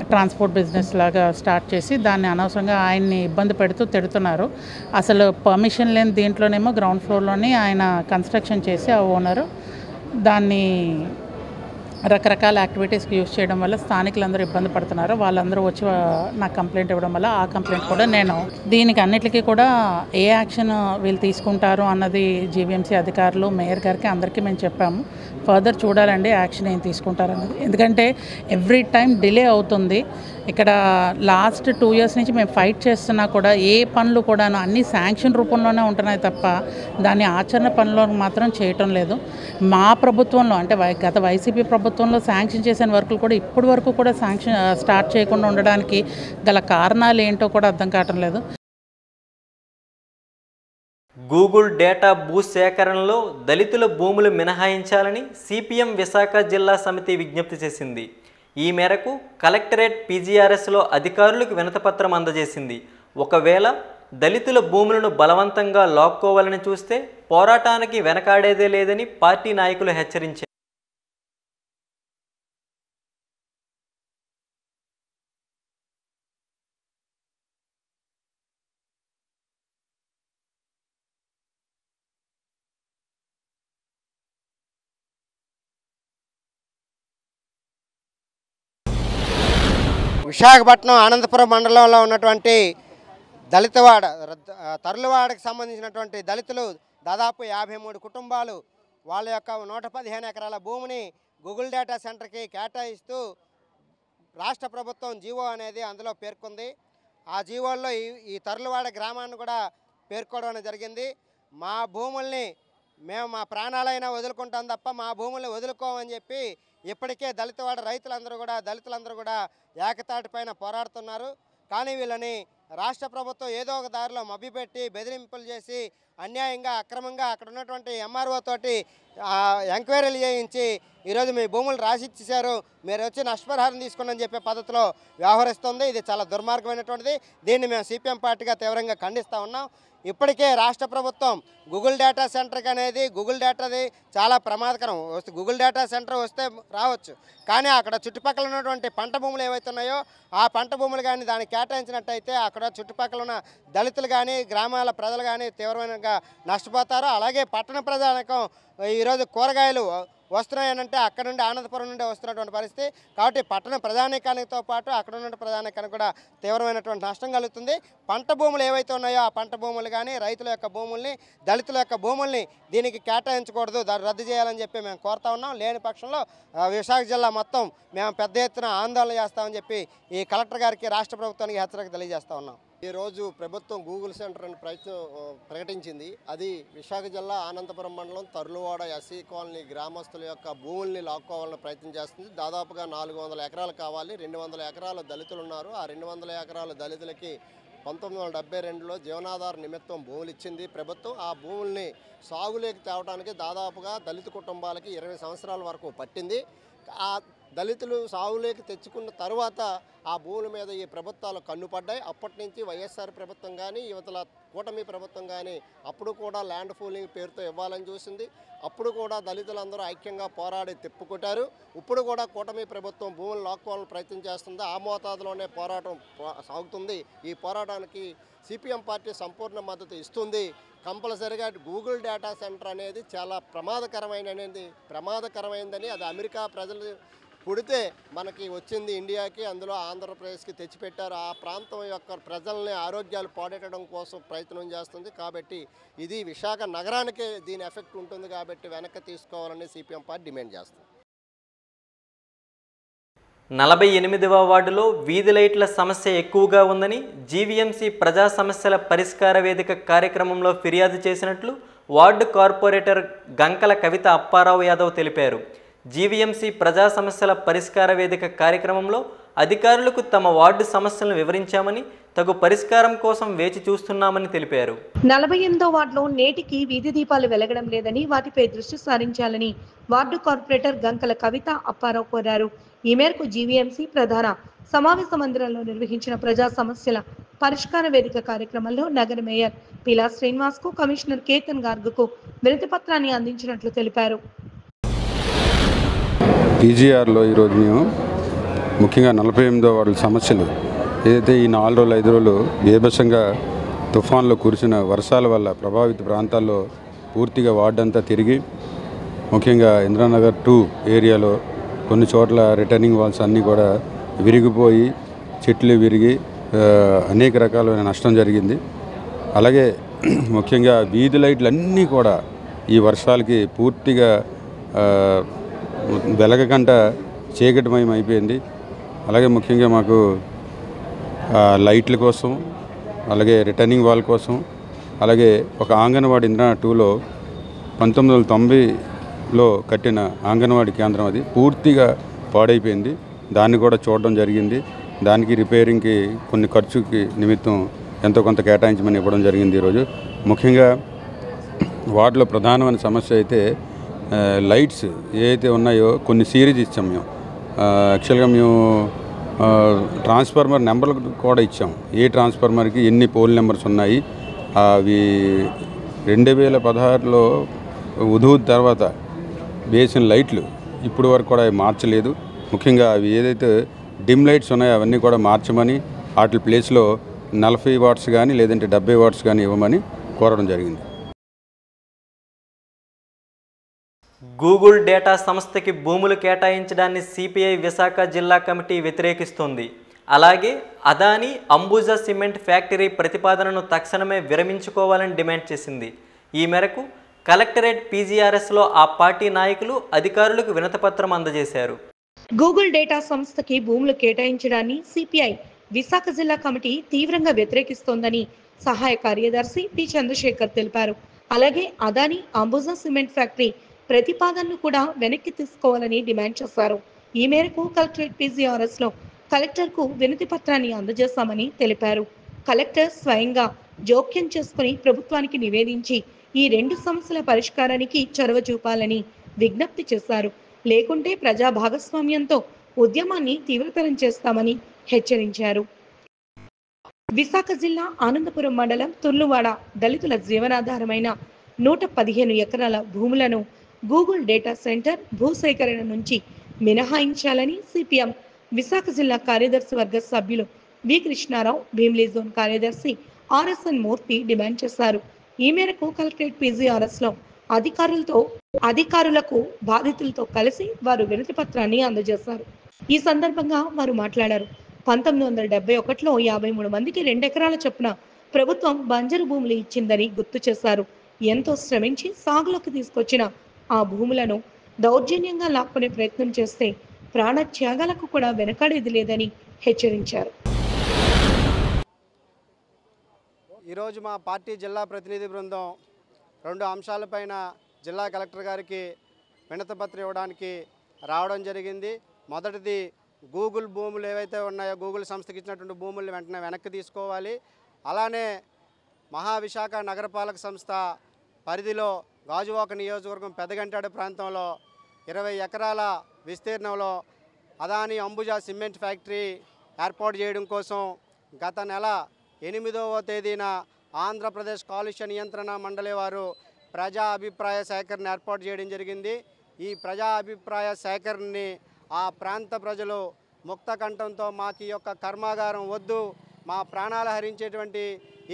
ట్రాన్స్పోర్ట్ బిజినెస్ లాగా స్టార్ట్ చేసి దాన్ని అనవసరంగా ఆయన్ని ఇబ్బంది పెడుతూ తిడుతున్నారు. అసలు పర్మిషన్ లేని దీంట్లోనేమో గ్రౌండ్ ఫ్లోర్లోని ఆయన కన్స్ట్రక్షన్ చేసి ఆ ఓనరు దాన్ని రకరకాల యాక్టివిటీస్కి యూజ్ చేయడం వల్ల స్థానికులందరూ ఇబ్బంది పడుతున్నారు. వాళ్ళందరూ వచ్చి నాకు కంప్లైంట్ ఇవ్వడం వల్ల ఆ కంప్లైంట్ కూడా నేను దీనికి అన్నిటికీ కూడా ఏ యాక్షన్ వీళ్ళు తీసుకుంటారు అన్నది జీవీఎంసీ అధికారులు మేయర్ గారికి అందరికీ మేము చెప్పాము. ఫర్దర్ చూడాలండి యాక్షన్ ఏం తీసుకుంటారు అన్నది. ఎందుకంటే ఎవ్రీ టైం డిలే అవుతుంది. ఇక్కడ లాస్ట్ 2 years నుంచి మేము ఫైట్ చేస్తున్నా కూడా ఏ పనులు కూడాను అన్ని శాంక్షన్ రూపంలోనే ఉంటున్నాయి తప్ప దాన్ని ఆచరణ పనుల్లో మాత్రం చేయటం లేదు. మా ప్రభుత్వంలో అంటే గత వైసీపీ ప్రభుత్వంలో శాంక్షన్ చేసిన వర్కులు కూడా ఇప్పటి వరకు కూడా శాంక్షన్ స్టార్ట్ చేయకుండా ఉండడానికి గల కారణాలు ఏంటో కూడా అర్థం కావటం లేదు. గూగుల్ డేటా భూ సేకరణలో దళితుల భూములు మినహాయించాలని సిపిఎం విశాఖ జిల్లా సమితి విజ్ఞప్తి చేసింది. ఈ మేరకు కలెక్టరేట్ పీజీఆర్ఎస్లో అధికారులకు వినతిపత్రం అందజేసింది. ఒకవేళ దళితుల భూములను బలవంతంగా లాక్కోవాలని చూస్తే పోరాటానికి వెనకాడేదే లేదని పార్టీ నాయకులు హెచ్చరించారు. విశాఖపట్నం ఆనందపురం మండలంలో ఉన్నటువంటి దళితవాడ తర్లువాడకు సంబంధించినటువంటి దళితులు దాదాపు 53 కుటుంబాలు వాళ్ళ యొక్క 115 ఎకరాల భూమిని గూగుల్ డేటా సెంటర్కి కేటాయిస్తూ రాష్ట్ర ప్రభుత్వం జీవో అనేది అందులో పేర్కొంది. ఆ జీవోల్లో ఈ తర్లువాడ గ్రామాన్ని కూడా పేర్కోవడం జరిగింది. మా భూముల్ని మేము మా ప్రాణాలైనా వదులుకుంటాం తప్ప మా భూముల్ని వదులుకోమని చెప్పి ఇప్పటికే దళితులందరూ కూడా ఏకతాటిపైన పోరాడుతున్నారు. కానీ వీళ్ళని రాష్ట్ర ప్రభుత్వం ఏదో ఒక దారిలో మభ్యపెట్టి బెదిరింపులు చేసి అన్యాయంగా అక్రమంగా అక్కడ ఉన్నటువంటి ఎంఆర్ఓ తోటి ఎంక్వైరీలు చేయించి ఈరోజు మీ భూములు రాసిచ్చేశారు, మీరు వచ్చి నష్టపరిహారం తీసుకోండి చెప్పే పద్ధతిలో వ్యవహరిస్తుంది. ఇది చాలా దుర్మార్గమైనటువంటిది. దీన్ని మేము సిపిఎం పార్టీగా తీవ్రంగా ఖండిస్తూ ఉన్నాం. ఇప్పటికే రాష్ట్ర ప్రభుత్వం గూగుల్ డేటా సెంటర్కి అనేది గూగుల్ డేటాది చాలా ప్రమాదకరం. గూగుల్ డేటా సెంటర్ వస్తే రావచ్చు, కానీ అక్కడ చుట్టుపక్కల ఉన్నటువంటి పంట భూములు ఏవైతే ఉన్నాయో ఆ పంట భూములు కానీ దాన్ని కేటాయించినట్టయితే అక్కడ చుట్టుపక్కల ఉన్న దళితులు కానీ గ్రామాల ప్రజలు కానీ తీవ్రమైనగా నష్టపోతారు. అలాగే పట్టణ ప్రజానికం ఈరోజు కూరగాయలు వస్తున్నాయనంటే అక్కడ నుండి ఆనందపురం నుండి వస్తున్నటువంటి పరిస్థితి. కాబట్టి పట్టణ ప్రజానీకానితో పాటు అక్కడ ఉన్న ప్రజానీకానికి కూడా తీవ్రమైనటువంటి నష్టం కలుగుతుంది. పంట భూములు ఏవైతే ఉన్నాయో ఆ పంట భూములు కానీ రైతుల యొక్క భూముల్ని దళితుల యొక్క భూముల్ని దీనికి కేటాయించకూడదు, దాన్ని రద్దు చేయాలని చెప్పి మేము కోరుతా ఉన్నాం. లేని పక్షంలో విశాఖ జిల్లా మొత్తం మేము పెద్ద ఎత్తున ఆందోళన చేస్తామని చెప్పి ఈ కలెక్టర్ గారికి రాష్ట్ర ప్రభుత్వానికి హెచ్చరిక తెలియజేస్తా ఉన్నాం. ఈరోజు ప్రభుత్వం గూగుల్ సెంటర్ అని ప్రకటించింది. అది విశాఖ జిల్లా ఆనందపురం మండలం తర్లువాడ ఎస్సీ కాలనీ గ్రామస్తుల యొక్క భూముల్ని లాక్కోవాలని ప్రయత్నం చేస్తుంది. దాదాపుగా 400 ఎకరాలు కావాలి. 200 ఎకరాలు దళితులు ఉన్నారు. ఆ 200 ఎకరాల దళితులకి 1972లో జీవనాధార నిమిత్తం భూములు ఇచ్చింది ప్రభుత్వం. ఆ భూముల్ని సాగులోకి తేవడానికి దాదాపుగా దళిత కుటుంబాలకి 20 సంవత్సరాల వరకు పట్టింది. ఆ దళితులు సాగులోకి తెచ్చుకున్న తర్వాత ఆ భూముల మీద ఈ ప్రభుత్వాలు కన్నుపడ్డాయి. అప్పటి నుంచి వైఎస్ఆర్ ప్రభుత్వం కానీ యువతల కూటమి ప్రభుత్వం కానీ అప్పుడు కూడా ల్యాండ్ పూలింగ్ పేరుతో ఇవ్వాలని చూసింది. అప్పుడు కూడా దళితులందరూ ఐక్యంగా పోరాడి తిప్పుకొట్టారు. ఇప్పుడు కూడా కూటమి ప్రభుత్వం భూములు లాక్కోవాలని ప్రయత్నం చేస్తుంది. ఆ మోతాదులోనే పోరాటం సాగుతుంది. ఈ పోరాటానికి సిపిఎం పార్టీ సంపూర్ణ మద్దతు ఇస్తుంది. కంపల్సరిగా గూగుల్ డేటా సెంటర్ అనేది చాలా ప్రమాదకరమైనదని, అది అమెరికా ప్రజలు పుడితే మనకి వచ్చింది ఇండియాకి, అందులో ఆంధ్రప్రదేశ్కి తెచ్చిపెట్టారు. ఆ ప్రాంతం యొక్క ప్రజల్ని ఆరోగ్యాలు పాడేయడం కోసం ప్రయత్నం చేస్తుంది. కాబట్టి ఇది విశాఖ నగరానికే దీని ఎఫెక్ట్ ఉంటుంది కాబట్టి వెనక్కి తీసుకోవాలని సిపిఎం పార్టీ డిమాండ్ చేస్తుంది. 48వ వార్డులో వీధి లైట్ల సమస్య ఎక్కువగా ఉందని జీవీఎంసీ ప్రజా సమస్యల పరిష్కార వేదిక కార్యక్రమంలో ఫిర్యాదు చేసినట్లు వార్డు కార్పొరేటర్ గంకల కవిత అప్పారావు యాదవ్ తెలిపారు. జీవీఎంసీ ప్రజా సమస్యల పరిష్కార వేదిక కార్యక్రమంలో అధికారులకు తమ వార్డు సమస్యలను వివరించామని, తగు పరిష్కారం కోసం వేచి చూస్తున్నామని తెలిపారు. 48వ వార్డులో నేటికి వీధి దీపాలు వెలగడం లేదని, వాటిపై దృష్టి సారించాలని వార్డు కార్పొరేటర్ గంకల కవిత అప్పారావు కోరారు. ఈ మేరకు జీవీఎంసీ ప్రధాన సమావేశ మందిరంలో నిర్వహించిన ప్రజా సమస్యల పరిష్కార వేదిక కార్యక్రమంలో నగర మేయర్ పిలా శ్రీనివాస్కు, కమిషనర్ కేతన్ గార్గ్కు వినతి పత్రాన్ని అందించినట్లు తెలిపారు. పీజీఆర్లో ఈరోజు మేము ముఖ్యంగా 48వ వార్డు సమస్యలు ఏదైతే ఈ 4 రోజులు 5 రోజులు బీభత్సంగా తుఫాన్లో కురిసిన వర్షాల వల్ల ప్రభావిత ప్రాంతాల్లో పూర్తిగా వార్డు అంతా తిరిగి, ముఖ్యంగా ఇంద్రానగర్ 2 ఏరియాలో కొన్ని చోట్ల రిటర్నింగ్ వాల్స్ అన్నీ కూడా విరిగిపోయి, చెట్లు విరిగి అనేక రకాలైన నష్టం జరిగింది. అలాగే ముఖ్యంగా వీధి లైట్లు అన్నీ కూడా ఈ వర్షాలకి పూర్తిగా వెలగకంట చీకటిమయం అయిపోయింది. అలాగే ముఖ్యంగా మాకు లైట్ల కోసం, అలాగే రిటర్నింగ్ వాల్ కోసం, అలాగే ఒక అంగన్వాడీ ఇంద్రా 2లో 1990లో కట్టిన అంగన్వాడీ కేంద్రం అది పూర్తిగా పాడైపోయింది. దాన్ని కూడా చూడడం జరిగింది. దానికి రిపేరింగ్కి కొన్ని ఖర్చుకి నిమిత్తం ఎంతో కొంత కేటాయించమని ఇవ్వడం జరిగింది. ఈరోజు ముఖ్యంగా వాటిలో ప్రధానమైన సమస్య అయితే లైట్స్ ఏవైతే ఉన్నాయో కొన్ని సిరీస్ ఇచ్చాం మేము. యాక్చువల్గా మేము ట్రాన్స్ఫార్మర్ నెంబర్లు కూడా ఇచ్చాం. ఏ ట్రాన్స్ఫార్మర్కి ఎన్ని పోల్ నెంబర్స్ ఉన్నాయి. అవి 2016లో ఉదూ తర్వాత వేసిన లైట్లు ఇప్పుడు వరకు కూడా మార్చలేదు. ముఖ్యంగా అవి ఏదైతే డిమ్ లైట్స్ ఉన్నాయో అవన్నీ కూడా మార్చమని, వాటి ప్లేస్లో 40 వాట్స్ కానీ లేదంటే 70 వాట్స్ కానీ ఇవ్వమని కోరడం జరిగింది. గూగుల్ డేటా సంస్థకి భూములు కేటాయించడాన్ని సిపిఐ విశాఖ జిల్లా కమిటీ వ్యతిరేకిస్తోంది. అలాగే అదానీ అంబుజా సిమెంట్ ఫ్యాక్టరీ ప్రతిపాదనను తక్షణమే విరమించుకోవాలని డిమాండ్ చేసింది. ఈ మేరకు కలెక్టరేట్ పీజీఆర్ఎస్లో ఆ పార్టీ నాయకులు అధికారులకు వినతిపత్రం అందజేశారు. గూగుల్ డేటా సంస్థకి భూములు కేటాయించడాన్ని సిపిఐ విశాఖ జిల్లా కమిటీ తీవ్రంగా వ్యతిరేకిస్తోందని సహాయ కార్యదర్శి పి చంద్రశేఖర్ తెలిపారు. అలాగే అదానీ అంబుజా సిమెంట్ ఫ్యాక్టరీ ప్రతిపాదనను కూడా వెనక్కి తీసుకోవాలని డిమాండ్ చేశారు. ఈ మేరకు కలెక్టరేట్ పీజీఆర్ఎస్లో కలెక్టర్కు వినతి పత్రాన్ని అందజేశామని తెలిపారు. కలెక్టర్ స్వయంగా జోక్యం చేసుకుని ప్రభుత్వానికి నివేదించి ఈ 2 సమస్యల పరిష్కారానికి చొరవ చూపాలని విజ్ఞప్తి చేశారు. లేకుంటే ప్రజా భాగస్వామ్యంతో ఉద్యమాన్ని తీవ్రతరం చేస్తామని హెచ్చరించారు. విశాఖ జిల్లా ఆనందపురం మండలం తుర్లువాడ దళితుల జీవనాధారమైన 115 ఎకరాల భూములను గూగుల్ డేటా సెంటర్ భూసేకరణ నుంచి మినహాయించాలని సిపిఎం విశాఖ జిల్లా కార్యదర్శి వర్గ సభ్యులు వి కృష్ణారావు, భీమిలీ జోన్ కార్యదర్శి ఆర్ఎస్ఎన్ మూర్తి డిమాండ్ చేశారు. ఈ మేరకు కలెక్టరేట్ పీజీఆర్ఎస్లో అధికారులకు బాధితులతో కలిసి వారు వినతి పత్రాన్ని అందజేశారు. ఈ సందర్భంగా వారు మాట్లాడారు. 1971లో 53 మందికి 2 ఎకరాల చొప్పున ప్రభుత్వం బంజరు భూములు ఇచ్చిందని గుర్తు చేశారు. ఎంతో శ్రమించి సాగులోకి తీసుకొచ్చిన ఆ భూములను దౌర్జన్యంగా లాక్కునే ప్రయత్నం చేస్తే ప్రాణ త్యాగాలకు కూడా వెనకాడేది లేదని హెచ్చరించారు. ఈరోజు మా పార్టీ జిల్లా ప్రతినిధి బృందం 2 అంశాలపైన జిల్లా కలెక్టర్ గారికి వినతిపత్రం ఇవ్వడానికి రావడం జరిగింది. మొదటిది గూగుల్ భూములు ఏవైతే ఉన్నాయో గూగుల్ సంస్థకి ఇచ్చినటువంటి భూముల్ని వెంటనే వెనక్కి తీసుకోవాలి. అలానే మహావిశాఖ నగరపాలక సంస్థ పరిధిలో గాజువాక నియోజకవర్గం పెదగంటాడు ప్రాంతంలో 20 ఎకరాల విస్తీర్ణంలో అదానీ అంబుజా సిమెంట్ ఫ్యాక్టరీ ఏర్పాటు చేయడం కోసం గత నెల 8వ తేదీన ఆంధ్రప్రదేశ్ కాలుష్య నియంత్రణ మండలి వారు ప్రజా అభిప్రాయ సేకరణ ఏర్పాటు చేయడం జరిగింది. ఈ ప్రజా అభిప్రాయ సేకరణని ఆ ప్రాంత ప్రజలు ముక్త కంఠంతో మాకు ఈ యొక్క కర్మాగారం వద్దు, మా ప్రాణాలు హరించేటువంటి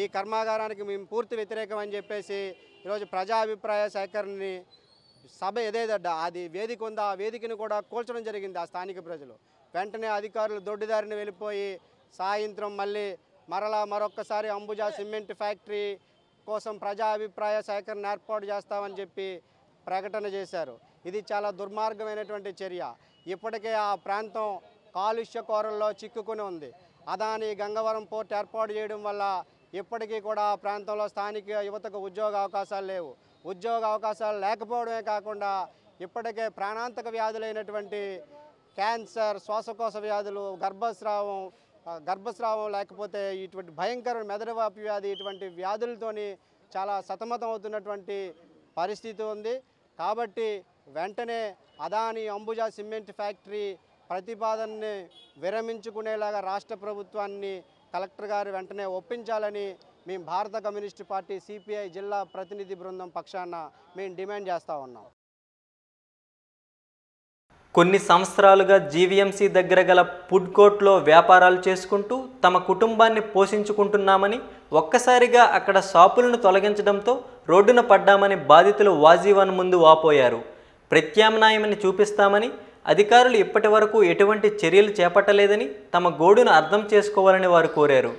ఈ కర్మాగారానికి మేము పూర్తి వ్యతిరేకం అని చెప్పేసి ఈరోజు ప్రజా అభిప్రాయ సేకరణని సభ ఏదైతే అది వేదిక ఉందో ఆ వేదికను కూడా కూల్చడం జరిగింది ఆ స్థానిక ప్రజలు. వెంటనే అధికారులు దొడ్డిదారిని వెళ్ళిపోయి సాయంత్రం మళ్ళీ మరొక్కసారి అంబుజా సిమెంట్ ఫ్యాక్టరీ కోసం ప్రజా అభిప్రాయ సేకరణ ఏర్పాటు చేస్తామని చెప్పి ప్రకటన చేశారు. ఇది చాలా దుర్మార్గమైనటువంటి చర్య. ఇప్పటికే ఆ ప్రాంతం కాలుష్య కోరల్లో చిక్కుకుని ఉంది. అదాని గంగవరం పోర్ట్ ఏర్పాటు చేయడం వల్ల ఇప్పటికీ కూడా ఆ ప్రాంతంలో స్థానిక యువతకు ఉద్యోగ అవకాశాలు లేవు. ఉద్యోగ అవకాశాలు లేకపోవడమే కాకుండా ఇప్పటికే ప్రాణాంతక వ్యాధులైనటువంటి క్యాన్సర్, శ్వాసకోశ వ్యాధులు, గర్భస్రావం లేకపోతే ఇటువంటి భయంకర మెదడువాపు వ్యాధి, ఇటువంటి వ్యాధులతోని చాలా సతమతం అవుతున్నటువంటి పరిస్థితి ఉంది. కాబట్టి వెంటనే అదాని అంబుజా సిమెంట్ ఫ్యాక్టరీ ప్రతిపాదనని విరమించుకునేలాగా రాష్ట్ర ప్రభుత్వాన్ని కలెక్టర్ గారు వెంటనే ఒప్పించాలని మేము భారత కమ్యూనిస్టు పార్టీ సిపిఐ జిల్లా ప్రతినిధి బృందం పక్షాన మేము డిమాండ్ చేస్తూ ఉన్నాం. కొన్ని సంవత్సరాలుగా జీవీఎంసీ దగ్గర గల ఫుడ్ కోర్ట్లో వ్యాపారాలు చేసుకుంటూ తమ కుటుంబాన్ని పోషించుకుంటున్నామని, ఒక్కసారిగా అక్కడ షాపులను తొలగించడంతో రోడ్డున పడ్డామని బాధితులు వాజీవన్ ముందు వాపోయారు. ప్రత్యామ్నాయమని చూపిస్తామని, అధికారులు ఇప్పటి వరకు ఎటువంటి చర్యలు చేపట్టలేదని తమ గోడును అర్థం చేసుకోవాలని వారు కోరారు.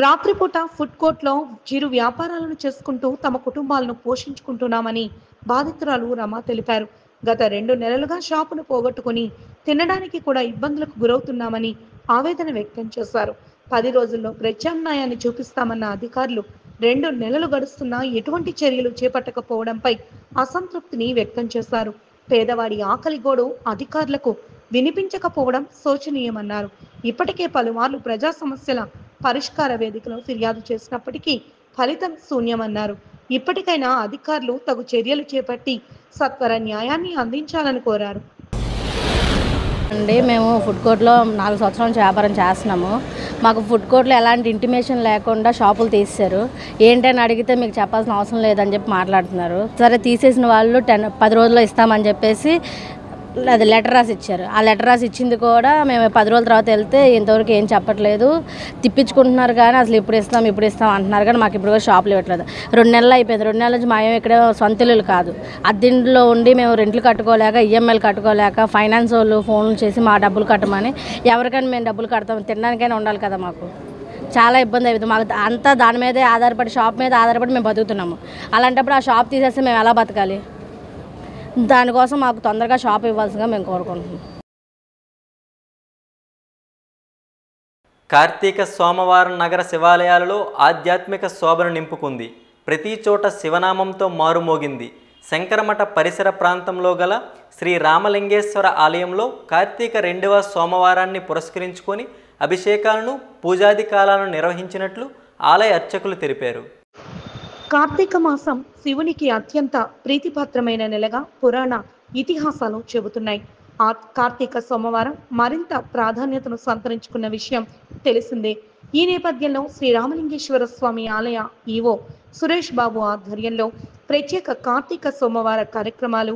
రాత్రిపూట ఫుడ్ కోర్ట్లో చిరు వ్యాపారాలను చేసుకుంటూ తమ కుటుంబాలను పోషించుకుంటున్నామని బాధితురాలు రమ తెలిపారు. గత 2 నెలలుగా షాపును పోగొట్టుకుని తినడానికి కూడా ఇబ్బందులకు గురవుతున్నామని ఆవేదన వ్యక్తం చేశారు. 10 రోజుల్లో ప్రత్యామ్నాయాన్ని చూపిస్తామన్న అధికారులు 2 నెలలు గడుస్తున్నా ఎటువంటి చర్యలు చేపట్టకపోవడంపై అసంతృప్తిని వ్యక్తం చేశారు. పేదవాడి ఆకలి గోడు అధికారులకు వినిపించకపోవడం శోచనీయమన్నారు. ఇప్పటికే పలుమార్లు ప్రజా సమస్యల పరిష్కార వేదికలో ఫిర్యాదు చేసినప్పటికీ ఫలితం శూన్యమన్నారు. ఇప్పటికైనా అధికారులు తగు చర్యలు చేపట్టి సత్వర న్యాయాన్ని అందించాలని కోరారు. మేము ఫుడ్ కోర్ట్లో 4 సంవత్సరాల నుంచి వ్యాపారం చేస్తున్నాము. మాకు ఫుడ్ కోర్ట్లో ఎలాంటి ఇంటిమేషన్ లేకుండా షాపులు తీసేశారు. ఏంటని అడిగితే మీకు చెప్పాల్సిన అవసరం లేదని చెప్పి మాట్లాడుతున్నారు. సరే, తీసేసిన వాళ్ళు 10 రోజుల్లో ఇస్తామని చెప్పేసి అది లెటర్ రాసి ఇచ్చారు. ఆ లెటర్ రాసి ఇచ్చింది కూడా మేము 10 రోజుల తర్వాత వెళ్తే ఇంతవరకు ఏం చెప్పట్లేదు, తిప్పించుకుంటున్నారు. కానీ అసలు ఇప్పుడు ఇస్తాం అంటున్నారు. కానీ మాకు ఇప్పుడు షాపులు ఇవ్వట్లేదు. 2 నెలలు అయిపోయింది. 2 నెలల నుంచి మేము ఇక్కడ సొంత ఇల్లులు కాదు, అద్దెంట్లో ఉండి మేము రెంట్లు కట్టుకోలేక, ఈఎంఐలు కట్టుకోలేక ఫైనాన్స్ వాళ్ళు ఫోన్లు చేసి మా డబ్బులు కట్టమని, ఎవరికైనా మేము డబ్బులు కడతాం, తినడానికైనా ఉండాలి కదా. మాకు చాలా ఇబ్బంది అవుతుంది. మాకు అంతా దాని మీదే ఆధారపడి, షాప్ మీద ఆధారపడి మేము బతుకుతున్నాము. అలాంటప్పుడు ఆ షాప్ తీసేస్తే మేము ఎలా బతకాలి? దానికోసం మాకు తొందరగా షాప్ ఇవ్వాల్సిందిగా మేము కోరుకుంటున్నాం. కార్తీక సోమవారం నగర శివాలయాలలో ఆధ్యాత్మిక శోభను నింపుకుంది. ప్రతి చోట శివనామంతో మారుమోగింది. శంకరమఠ పరిసర ప్రాంతంలో గల శ్రీ రామలింగేశ్వర ఆలయంలో కార్తీక 2వ సోమవారాన్ని పురస్కరించుకొని అభిషేకాలను, పూజాధికాలను నిర్వహించినట్లు ఆలయ అర్చకులు తెలిపారు. కార్తీక మాసం శివునికి అత్యంత ప్రీతిపాత్రమైన నెలగా పురాణ ఇతిహాసాలు చెబుతున్నాయి. ఆ కార్తీక సోమవారం మరింత ప్రాధాన్యతను సంతరించుకున్న విషయం తెలిసిందే. ఈ నేపథ్యంలో శ్రీ రామలింగేశ్వర స్వామి ఆలయ ఈవో సురేష్ బాబు ఆధ్వర్యంలో ప్రత్యేక కార్తీక సోమవార కార్యక్రమాలు,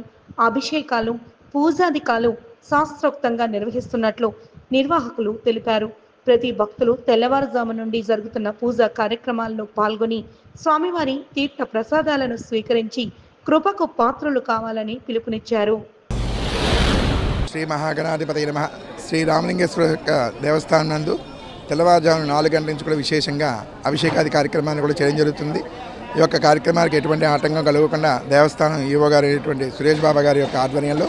అభిషేకాలు, పూజాధికాలు శాస్త్రోక్తంగా నిర్వహిస్తున్నట్లు నిర్వాహకులు తెలిపారు. ప్రతి భక్తులు తెల్లవారుజాము నుండి జరుగుతున్న పూజా కార్యక్రమాల్లో పాల్గొని స్వామివారి తీర్థ ప్రసాదాలను స్వీకరించి కృపకు పాత్రులు కావాలని పిలుపునిచ్చారు. శ్రీ మహాగణాధిపతి నమః. శ్రీ రామలింగేశ్వర దేవస్థానం నందు తెల్లవారుజామున 4 గంటల నుంచి కూడా విశేషంగా అభిషేకాది కార్యక్రమాన్ని కూడా చేయడం జరుగుతుంది. ఈ యొక్క కార్యక్రమానికి ఎటువంటి ఆటంకం కలగకుండా దేవస్థానం ఈవో గారు అయినటువంటి సురేష్ బాబా గారి యొక్క ఆధ్వర్యంలో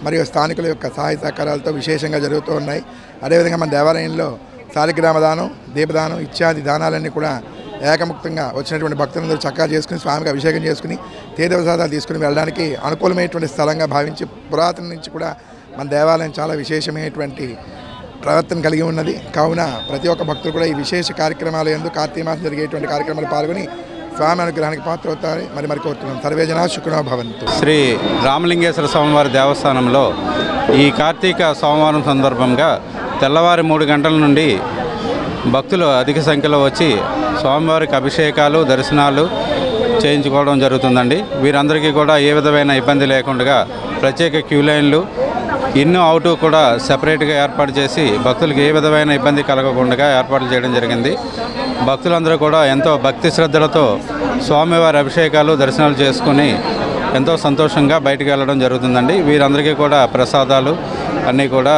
మరియు స్థానికుల యొక్క సహాయ సహకారాలతో విశేషంగా జరుగుతూ ఉన్నాయి. అదేవిధంగా మన దేవాలయంలో శాలిగ్రామ దానం, దీపదానం ఇత్యాది దానాలన్నీ కూడా ఏకముక్తంగా వచ్చినటువంటి భక్తులందరూ చక్కగా చేసుకుని స్వామికి అభిషేకం చేసుకుని తీర్థప్రసాదాలు తీసుకుని వెళ్ళడానికి అనుకూలమైనటువంటి స్థలంగా భావించి పురాతన నుంచి కూడా మన దేవాలయం చాలా విశేషమైనటువంటి ప్రవర్తన కలిగి ఉన్నది. కావున ప్రతి ఒక్క భక్తులు కూడా ఈ విశేష కార్యక్రమాలు యందు కార్తీక మాసం జరిగేటువంటి కార్యక్రమాలు పాల్గొని స్వామి అనుగ్రహానికి పాత్ర అవుతారని మరి కోరుతున్నాం. సర్వేజన సుఖినో భవంతు. శ్రీ రామలింగేశ్వర స్వామివారి దేవస్థానంలో ఈ కార్తీక సోమవారం సందర్భంగా తెల్లవారి 3 గంటల నుండి భక్తులు అధిక సంఖ్యలో వచ్చి స్వామివారికి అభిషేకాలు, దర్శనాలు చేయించుకోవడం జరుగుతుందండి. వీరందరికీ కూడా ఏ విధమైన ఇబ్బంది లేకుండా ప్రత్యేక క్యూ లైన్లు, ఇన్ అవుట్ కూడా సెపరేట్గా ఏర్పాటు చేసి భక్తులకు ఏ విధమైన ఇబ్బంది కలగకుండా ఏర్పాట్లు చేయడం జరిగింది. భక్తులందరూ కూడా ఎంతో భక్తి శ్రద్ధలతో స్వామివారి అభిషేకాలు, దర్శనాలు చేసుకుని ఎంతో సంతోషంగా బయటకు వెళ్ళడం జరుగుతుందండి. వీరందరికీ కూడా ప్రసాదాలు అన్నీ కూడా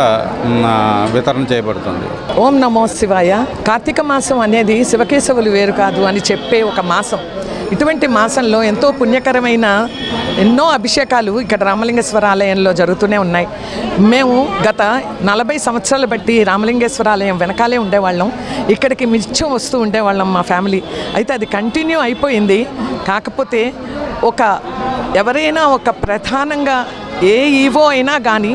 వితరణ చేయబడుతుంది. ఓం నమో శివాయ. కార్తీక మాసం అనేది శివకేశవులు వేరు కాదు అని చెప్పే ఒక మాసం. ఇటువంటి మాసంలో ఎంతో పుణ్యకరమైన ఎన్నో అభిషేకాలు ఇక్కడ రామలింగేశ్వర ఆలయంలో జరుగుతూనే ఉన్నాయి. మేము గత 40 సంవత్సరాలు బట్టి రామలింగేశ్వర ఆలయం వెనకాలే ఉండేవాళ్ళం. ఇక్కడికి నిత్యం వస్తూ ఉండేవాళ్ళం మా ఫ్యామిలీ. అయితే అది కంటిన్యూ అయిపోయింది. కాకపోతే ఎవరైనా ఒక ప్రధానంగా ఏ ఈవో అయినా కానీ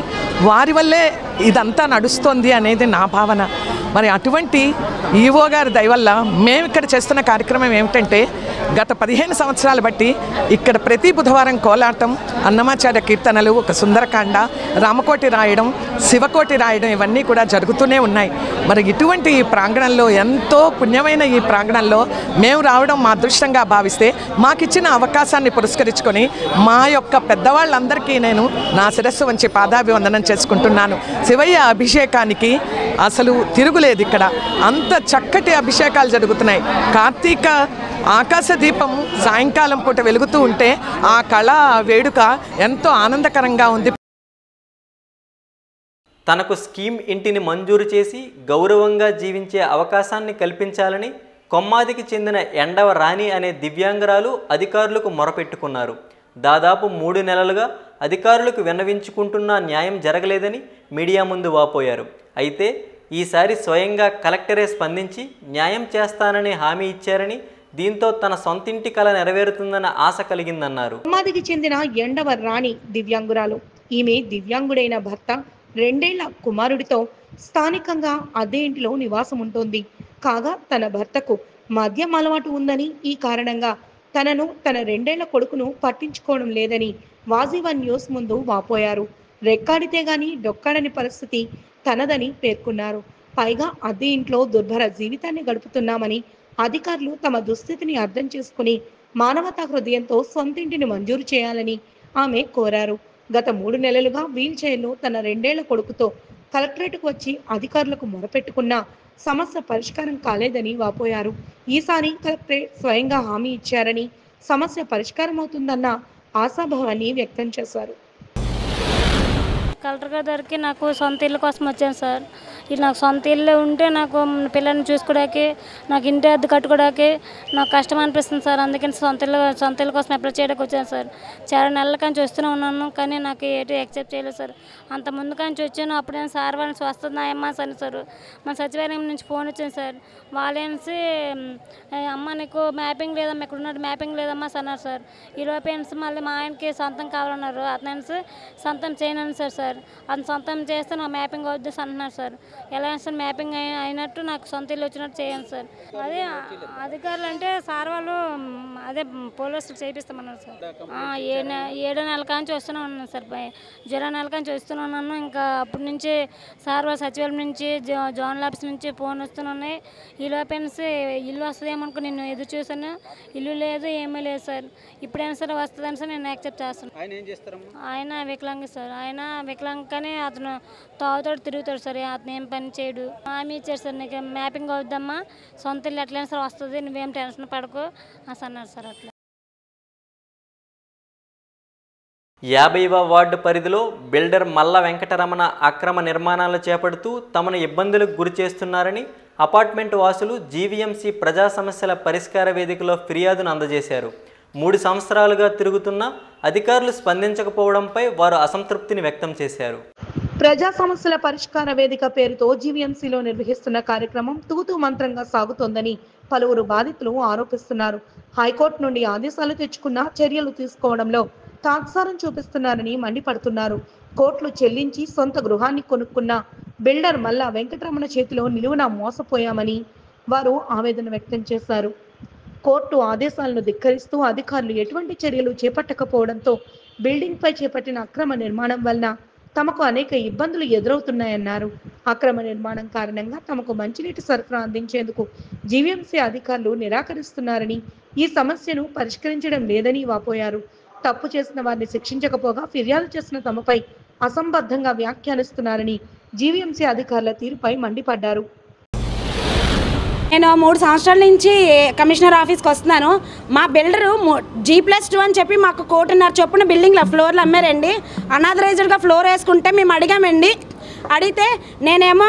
వారి వల్లే ఇదంతా నడుస్తుంది అనేది నా భావన. మరి అటువంటి ఈవో గారి దయవల్ల మేము ఇక్కడ చేస్తున్న కార్యక్రమం ఏమిటంటే గత 15 సంవత్సరాలు బట్టి ఇక్కడ ప్రతి బుధవారం కోలాటం, అన్నమాచార్య కీర్తనలు, ఒక సుందరకాండ, రామకోటి రాయడం, శివకోటి రాయడం ఇవన్నీ కూడా జరుగుతూనే ఉన్నాయి. మరి ఇటువంటి ఈ ప్రాంగణంలో ఎంతో పుణ్యమైన ఈ ప్రాంగణంలో మేము రావడం మా అదృష్టంగా భావిస్తే మాకిచ్చిన అవకాశాన్ని పురస్కరించుకొని మా యొక్క పెద్దవాళ్ళందరికీ నేను నా శిరస్సు వంచి పాదాభివందనం చేసుకుంటున్నాను. శివయ్య అభిషేకానికి అసలు తిరుగులేదు. ఇక్కడ అంత చక్కటి అభిషేకాలు జరుగుతున్నాయి. కార్తీక ఆకాశ దీపం సాయంకాలం పూట వెలుగుతూ ఉంటే ఆ కళ వేడుక ఎంతో ఆనందకరంగా ఉంది. తనకు స్కీమ్ ఇంటిని మంజూరు చేసి గౌరవంగా జీవించే అవకాశాన్ని కల్పించాలని కొమ్మాదికి చెందిన ఎండవ రాణి అనే దివ్యాంగురాలు అధికారులకు మొరపెట్టుకున్నారు. దాదాపు 3 నెలలుగా అధికారులకు విన్నవించుకుంటున్నా న్యాయం జరగలేదని మీడియా ముందు వాపోయారు. అయితే ఈసారి స్వయంగా కలెక్టరే స్పందించి న్యాయం చేస్తానని హామీ ఇచ్చారని, దీంతో తన సొంతింటి కల నెరవేరుతుందన్న ఆశ కలిగిందన్నారు. కొమ్మాదికి చెందిన ఎండవ రాణి దివ్యాంగురాలు. ఈమె దివ్యాంగుడైన భర్త 2 ఏళ్ల కుమారుడితో స్థానికంగా అదే ఇంటిలో నివాసం ఉంటుంది. కాగా తన భర్తకు మద్యం అలవాటు ఉందని, ఈ కారణంగా తనను తన 2 ఏళ్ల కొడుకును పట్టించుకోవడం లేదని వాజీవన్ న్యూస్ ముందు వాపోయారు. రెక్కాడితే గాని డొక్కాడని పరిస్థితి తనదని పేర్కొన్నారు. పైగా అదే ఇంట్లో దుర్భర జీవితాన్ని గడుపుతున్నామని, అధికారులు తమ దుస్థితిని అర్థం చేసుకుని మానవతా హృదయంతో సొంతింటిని మంజూరు చేయాలని ఆమె కోరారు. గత 3 నెలలుగా వీల్ చైర్లో తన 2 ఏళ్ల కొడుకుతో కలెక్టరేట్కు వచ్చి అధికారులకు మొరపెట్టుకున్నా సమస్య పరిష్కారం కాలేదని వాపోయారు. ఈసారి కలెక్టరేట్ స్వయంగా హామీ ఇచ్చారని, సమస్య పరిష్కారం అవుతుందన్న ఆశాభావాన్ని వ్యక్తం చేశారు. కలెక్టర్ గారి దగ్గరికి నాకు సొంత ఇల్లు కోసం వచ్చాను సార్. నాకు సొంత ఇల్లు ఉంటే నాకు పిల్లల్ని చూసుకోవడానికి, నాకు ఇంటి అద్దె కట్టుకోవడానికి నాకు కష్టం అనిపిస్తుంది సార్. అందుకని సొంత ఇల్లు కోసం అప్లై చేయడానికి వచ్చాను సార్. చాలా నెలల కాంచి వస్తూనే ఉన్నాను, కానీ నాకు ఏటి యాక్సెప్ట్ చేయలేదు సార్. అంత ముందు కాంచి వచ్చాను. అప్పుడైనా సార్ వాళ్ళని వస్తున్నాయమ్మా సరే సార్, మన సచివాలయం నుంచి ఫోన్ వచ్చింది సార్. వాళ్ళేసి అమ్మ నీకు మ్యాపింగ్ లేదమ్మా, ఇక్కడ ఉన్నట్టు మ్యాపింగ్ లేదమ్మా అన్నారు సార్. ఈ లోపేన్స్ మళ్ళీ మా ఆయనకి సొంతం కావాలన్నారు. అతనేసి సొంతం చేయను సార్. అతను సొంతం చేస్తే నా మ్యాపింగ్ అవుద్ది అంటున్నారు సార్. ఎలా సార్ మ్యాపింగ్ అయినట్టు నాకు సొంత ఇల్లు వచ్చినట్టు చేయండి సార్. అదే అధికారులు అంటే సార్ వాళ్ళు అదే పోలీసులు చేయిస్తామన్నారు సార్. 7 నెలల కాంచి వస్తూనే ఉన్నాను సార్. 0 నెలల కాంచి వస్తూనే ఉన్నాను. ఇంకా అప్పటి నుంచి సార్ వాళ్ళు సచివాలయం నుంచి జోనల్ ఆఫీస్ నుంచి ఫోన్ వస్తూనే ఉన్నాయి. ఈ లోపేసి ఇల్లు వస్తుందేమనుకో నేను ఎదురు చూసాను. ఇల్లు లేదు, ఏమీ లేదు సార్. ఇప్పుడైనా సరే వస్తుందని సార్ నేను యాక్సెప్ట్ చేస్తాను. ఆయన వికలాంగి సార్. ఆయన వికలాంగి కానీ అతను తాగుతాడు, తిరుగుతాడు సార్. అతను ఏం పని చేయడు. హామీ ఇచ్చారు సార్, నీకు మ్యాపింగ్ అవుద్దమ్మా, సొంత ఇల్లు ఎట్లయినా సార్ వస్తుంది, నువ్వేం టెన్షన్ పడకు అన్నారు సార్. అట్లా 50వ వార్డు పరిధిలో బిల్డర్ మల్ల వెంకటరమణ అక్రమ నిర్మాణాలు చేపడుతూ తమను ఇబ్బందులకు గురి చేస్తున్నారని అపార్ట్మెంట్ వాసులు జీవీఎంసీ ప్రజా సమస్యల పరిష్కార వేదికలో ఫిర్యాదును అందజేశారు. 3 సంవత్సరాలుగా తిరుగుతున్న అధికారులు స్పందించకపోవడంపై వారు అసంతృప్తిని వ్యక్తం చేశారు. ప్రజా సమస్యల పరిష్కార వేదిక పేరుతో జీవీఎంసీలో నిర్వహిస్తున్న కార్యక్రమం తూతూ మంత్రంగా సాగుతోందని పలువురు బాధితులు ఆరోపిస్తున్నారు. హైకోర్టు నుండి ఆదేశాలు తెచ్చుకున్న చర్యలు తీసుకోవడంలో తాత్సారం చూపిస్తున్నారని మండిపడుతున్నారు. కోట్లు చెల్లించి సొంత గృహాన్ని కొనుక్కున్న బిల్డర్ మల్ల వెంకటరమణ చేతిలో నిలువున మోసపోయామని వారు ఆవేదన వ్యక్తం చేశారు. కోర్టు ఆదేశాలను ధిక్కరిస్తూ అధికారులు ఎటువంటి చర్యలు చేపట్టకపోవడంతో బిల్డింగ్ పై చేపట్టిన అక్రమ నిర్మాణం వలన తమకు అనేక ఇబ్బందులు ఎదురవుతున్నాయన్నారు. అక్రమ నిర్మాణం కారణంగా తమకు మంచినీటి సరఫరా అందించేందుకు జీవీఎంసీ అధికారులు నిరాకరిస్తున్నారని, ఈ సమస్యను పరిష్కరించడం లేదని వాపోయారు. తప్పు చేసిన వారిని శిక్షించకపోగా ఫిర్యాదు చేసిన తమపై అసంబద్ధంగా వ్యాఖ్యానిస్తున్నారని జీవీఎంసీ అధికారుల తీరుపై మండిపడ్డారు. నేను 3 సంవత్సరాల నుంచి కమిషనర్ ఆఫీస్కి వస్తున్నాను. మా బిల్డరు G+2 అని చెప్పి మాకు 1.5 చొప్పున బిల్డింగ్లో ఫ్లోర్లు అమ్మారండి. అనాథరైజ్డ్గా ఫ్లోర్ వేసుకుంటే మేము అడిగామండి. అడిగితే నేనేమో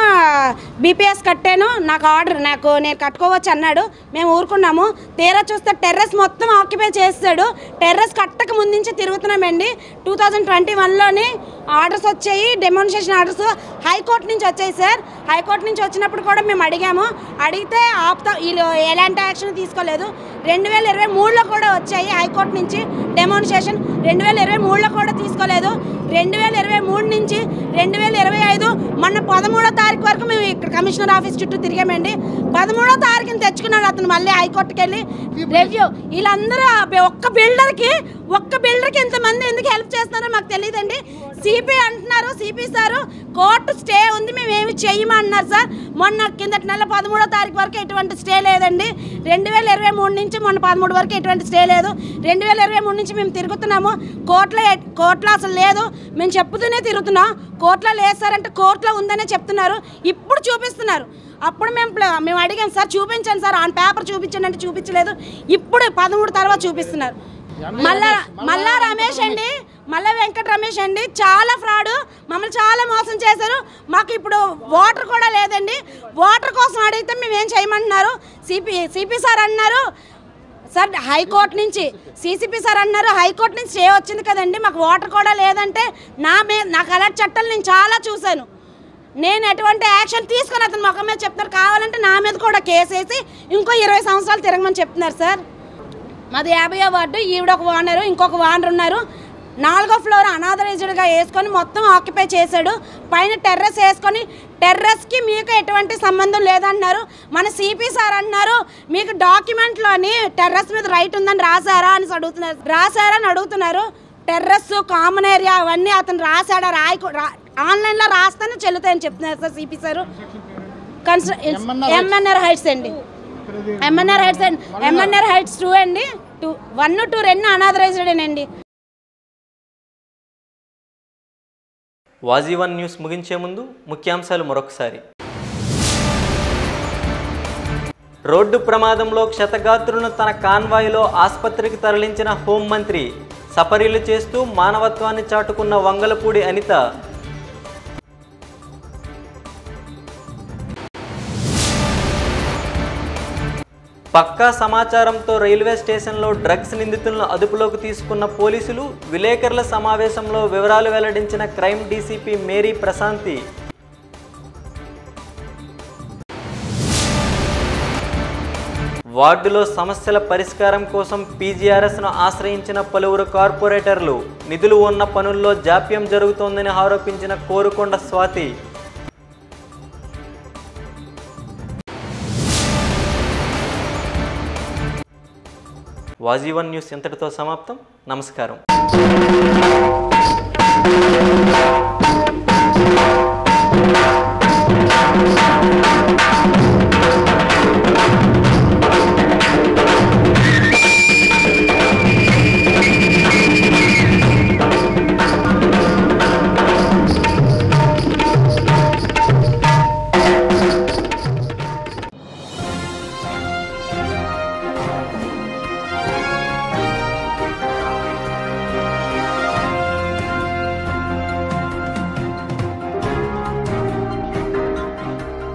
బీపీఎస్ కట్టాను, నాకు ఆర్డర్ నేను కట్టుకోవచ్చు అన్నాడు. మేము ఊరుకున్నాము. తీరా చూస్తే టెర్రస్ మొత్తం ఆక్యుపై చేస్తాడు. టెర్రస్ కట్టక ముందు నుంచి తిరుగుతున్నామండి. 2021లోని ఆర్డర్స్ వచ్చాయి, డెమాన్స్ట్రేషన్ ఆర్డర్స్ హైకోర్టు నుంచి వచ్చాయి సార్. హైకోర్టు నుంచి వచ్చినప్పుడు కూడా మేము అడిగాము. అడిగితే వీళ్ళు ఎలాంటి యాక్షన్ తీసుకోలేదు. 2023లో కూడా వచ్చాయి హైకోర్టు నుంచి డెమాన్స్ట్రేషన్. 2023లో కూడా తీసుకోలేదు. 2023 నుంచి 2025 మొన్న 13వ తారీఖు వరకు మేము ఇక్కడ కమిషనర్ ఆఫీస్ చుట్టూ తిరిగామండి. 13వ తారీఖుని తెచ్చుకున్నాడు అతను మళ్ళీ హైకోర్టుకి వెళ్ళి రివ్యూ. వీళ్ళందరూ ఒక్క బిల్డర్కి ఇంతమంది ఎందుకు హెల్ప్ చేస్తున్నారో మాకు తెలియదండి. సిపి అంటున్నారు, సిపి సారు కోర్టు స్టే ఉంది, మేము ఏమి చేయమన్నారు సార్. మొన్న కిందటి నెల 13వ తారీఖు వరకు ఎటువంటి స్టే లేదండి. 2023 నుంచి మొన్న 13 వరకు ఎటువంటి స్టే లేదు. 2023 నుంచి మేము తిరుగుతున్నాము. కోర్టులో అసలు లేదు, మేము చెప్తూనే తిరుగుతున్నాం. కోర్టులో లేదు సార్ అంటే కోర్టులో ఉందనే చెప్తున్నారు. ఇప్పుడు చూపిస్తున్నారు. అప్పుడు మేము అడిగాం సార్ చూపించండి సార్, ఆన్ పేపర్ చూపించండి అంటే చూపించలేదు. ఇప్పుడు 13 తర్వాత చూపిస్తున్నారు. మల్లా రమేష్ అండి, మల్లా వెంకట రమేష్ అండి, చాలా ఫ్రాడ్, మమ్మల్ని చాలా మోసం చేశారు. మాకు ఇప్పుడు వాటర్ కూడా లేదండి. వాటర్ కోసం అడిగితే మేము ఏం చేయమంటున్నారు. సిపి సార్ అన్నారు సార్ హైకోర్టు నుంచి, సిసిపి సార్ అన్నారు హైకోర్టు నుంచి స్టే వచ్చింది కదండి, మాకు వాటర్ కూడా లేదంటే నాకు అలాంటి చట్టాలు నేను చాలా చూశాను. నేను ఎటువంటి యాక్షన్ తీసుకొని అతను ముఖం మీద చెప్తున్నారు. కావాలంటే నా మీద కూడా కేసు వేసి ఇంకో 20 సంవత్సరాలు తిరగమని చెప్తున్నారు సార్. మాది 50వ వార్డు, ఈవిడ ఒక ఓనరు, ఇంకొక ఓనర్ ఉన్నారు. 4వ ఫ్లోర్ అనాథరైజ్డ్గా వేసుకొని మొత్తం ఆక్యుపై చేశాడు. పైన టెర్రస్ వేసుకొని టెర్రస్కి మీకు ఎటువంటి సంబంధం లేదన్నారు. మన సిపి సార్ అన్నారు మీకు డాక్యుమెంట్లోని టెర్రస్ మీద రైట్ ఉందని రాశారా అని అడుగుతున్నారు. టెర్రస్ కామన్ ఏరియా అవన్నీ అతను రాశాడా, ఆన్లైన్లో రాస్తేనే చెల్లుతాయని చెప్తున్నారు sir CP sir. MNR heights అండి, ఎంఎన్ఆర్ హైట్స్ 2 అండి, 1, 2 2 అనాథరైజ్డేనండి. వాజీ1 న్యూస్ ముగించే ముందు ముఖ్యాంశాలు మరొకసారి. రోడ్డు ప్రమాదంలో క్షతగాత్రులను తన కాన్వాయ్లో ఆసుపత్రికి తరలించిన హోంమంత్రి. సపర్యలు చేస్తూ మానవత్వాన్ని చాటుకున్న వంగలపూడి అనిత. పక్కా సమాచారంతో రైల్వే స్టేషన్లో డ్రగ్స్ నిందితులను అదుపులోకి తీసుకున్న పోలీసులు. విలేకరుల సమావేశంలో వివరాలు వెల్లడించిన క్రైమ్ డీసీపీ మేరీ ప్రశాంతి. వార్డులో సమస్యల పరిష్కారం కోసం పీజీఆర్ఎస్ను ఆశ్రయించిన పలువురు కార్పొరేటర్లు. నిధులు ఉన్న పనుల్లో జాప్యం జరుగుతోందని ఆరోపించిన కోరుకొండ స్వాతి. వాజీ1 న్యూస్ ఇంతటితో సమాప్తం. నమస్కారం.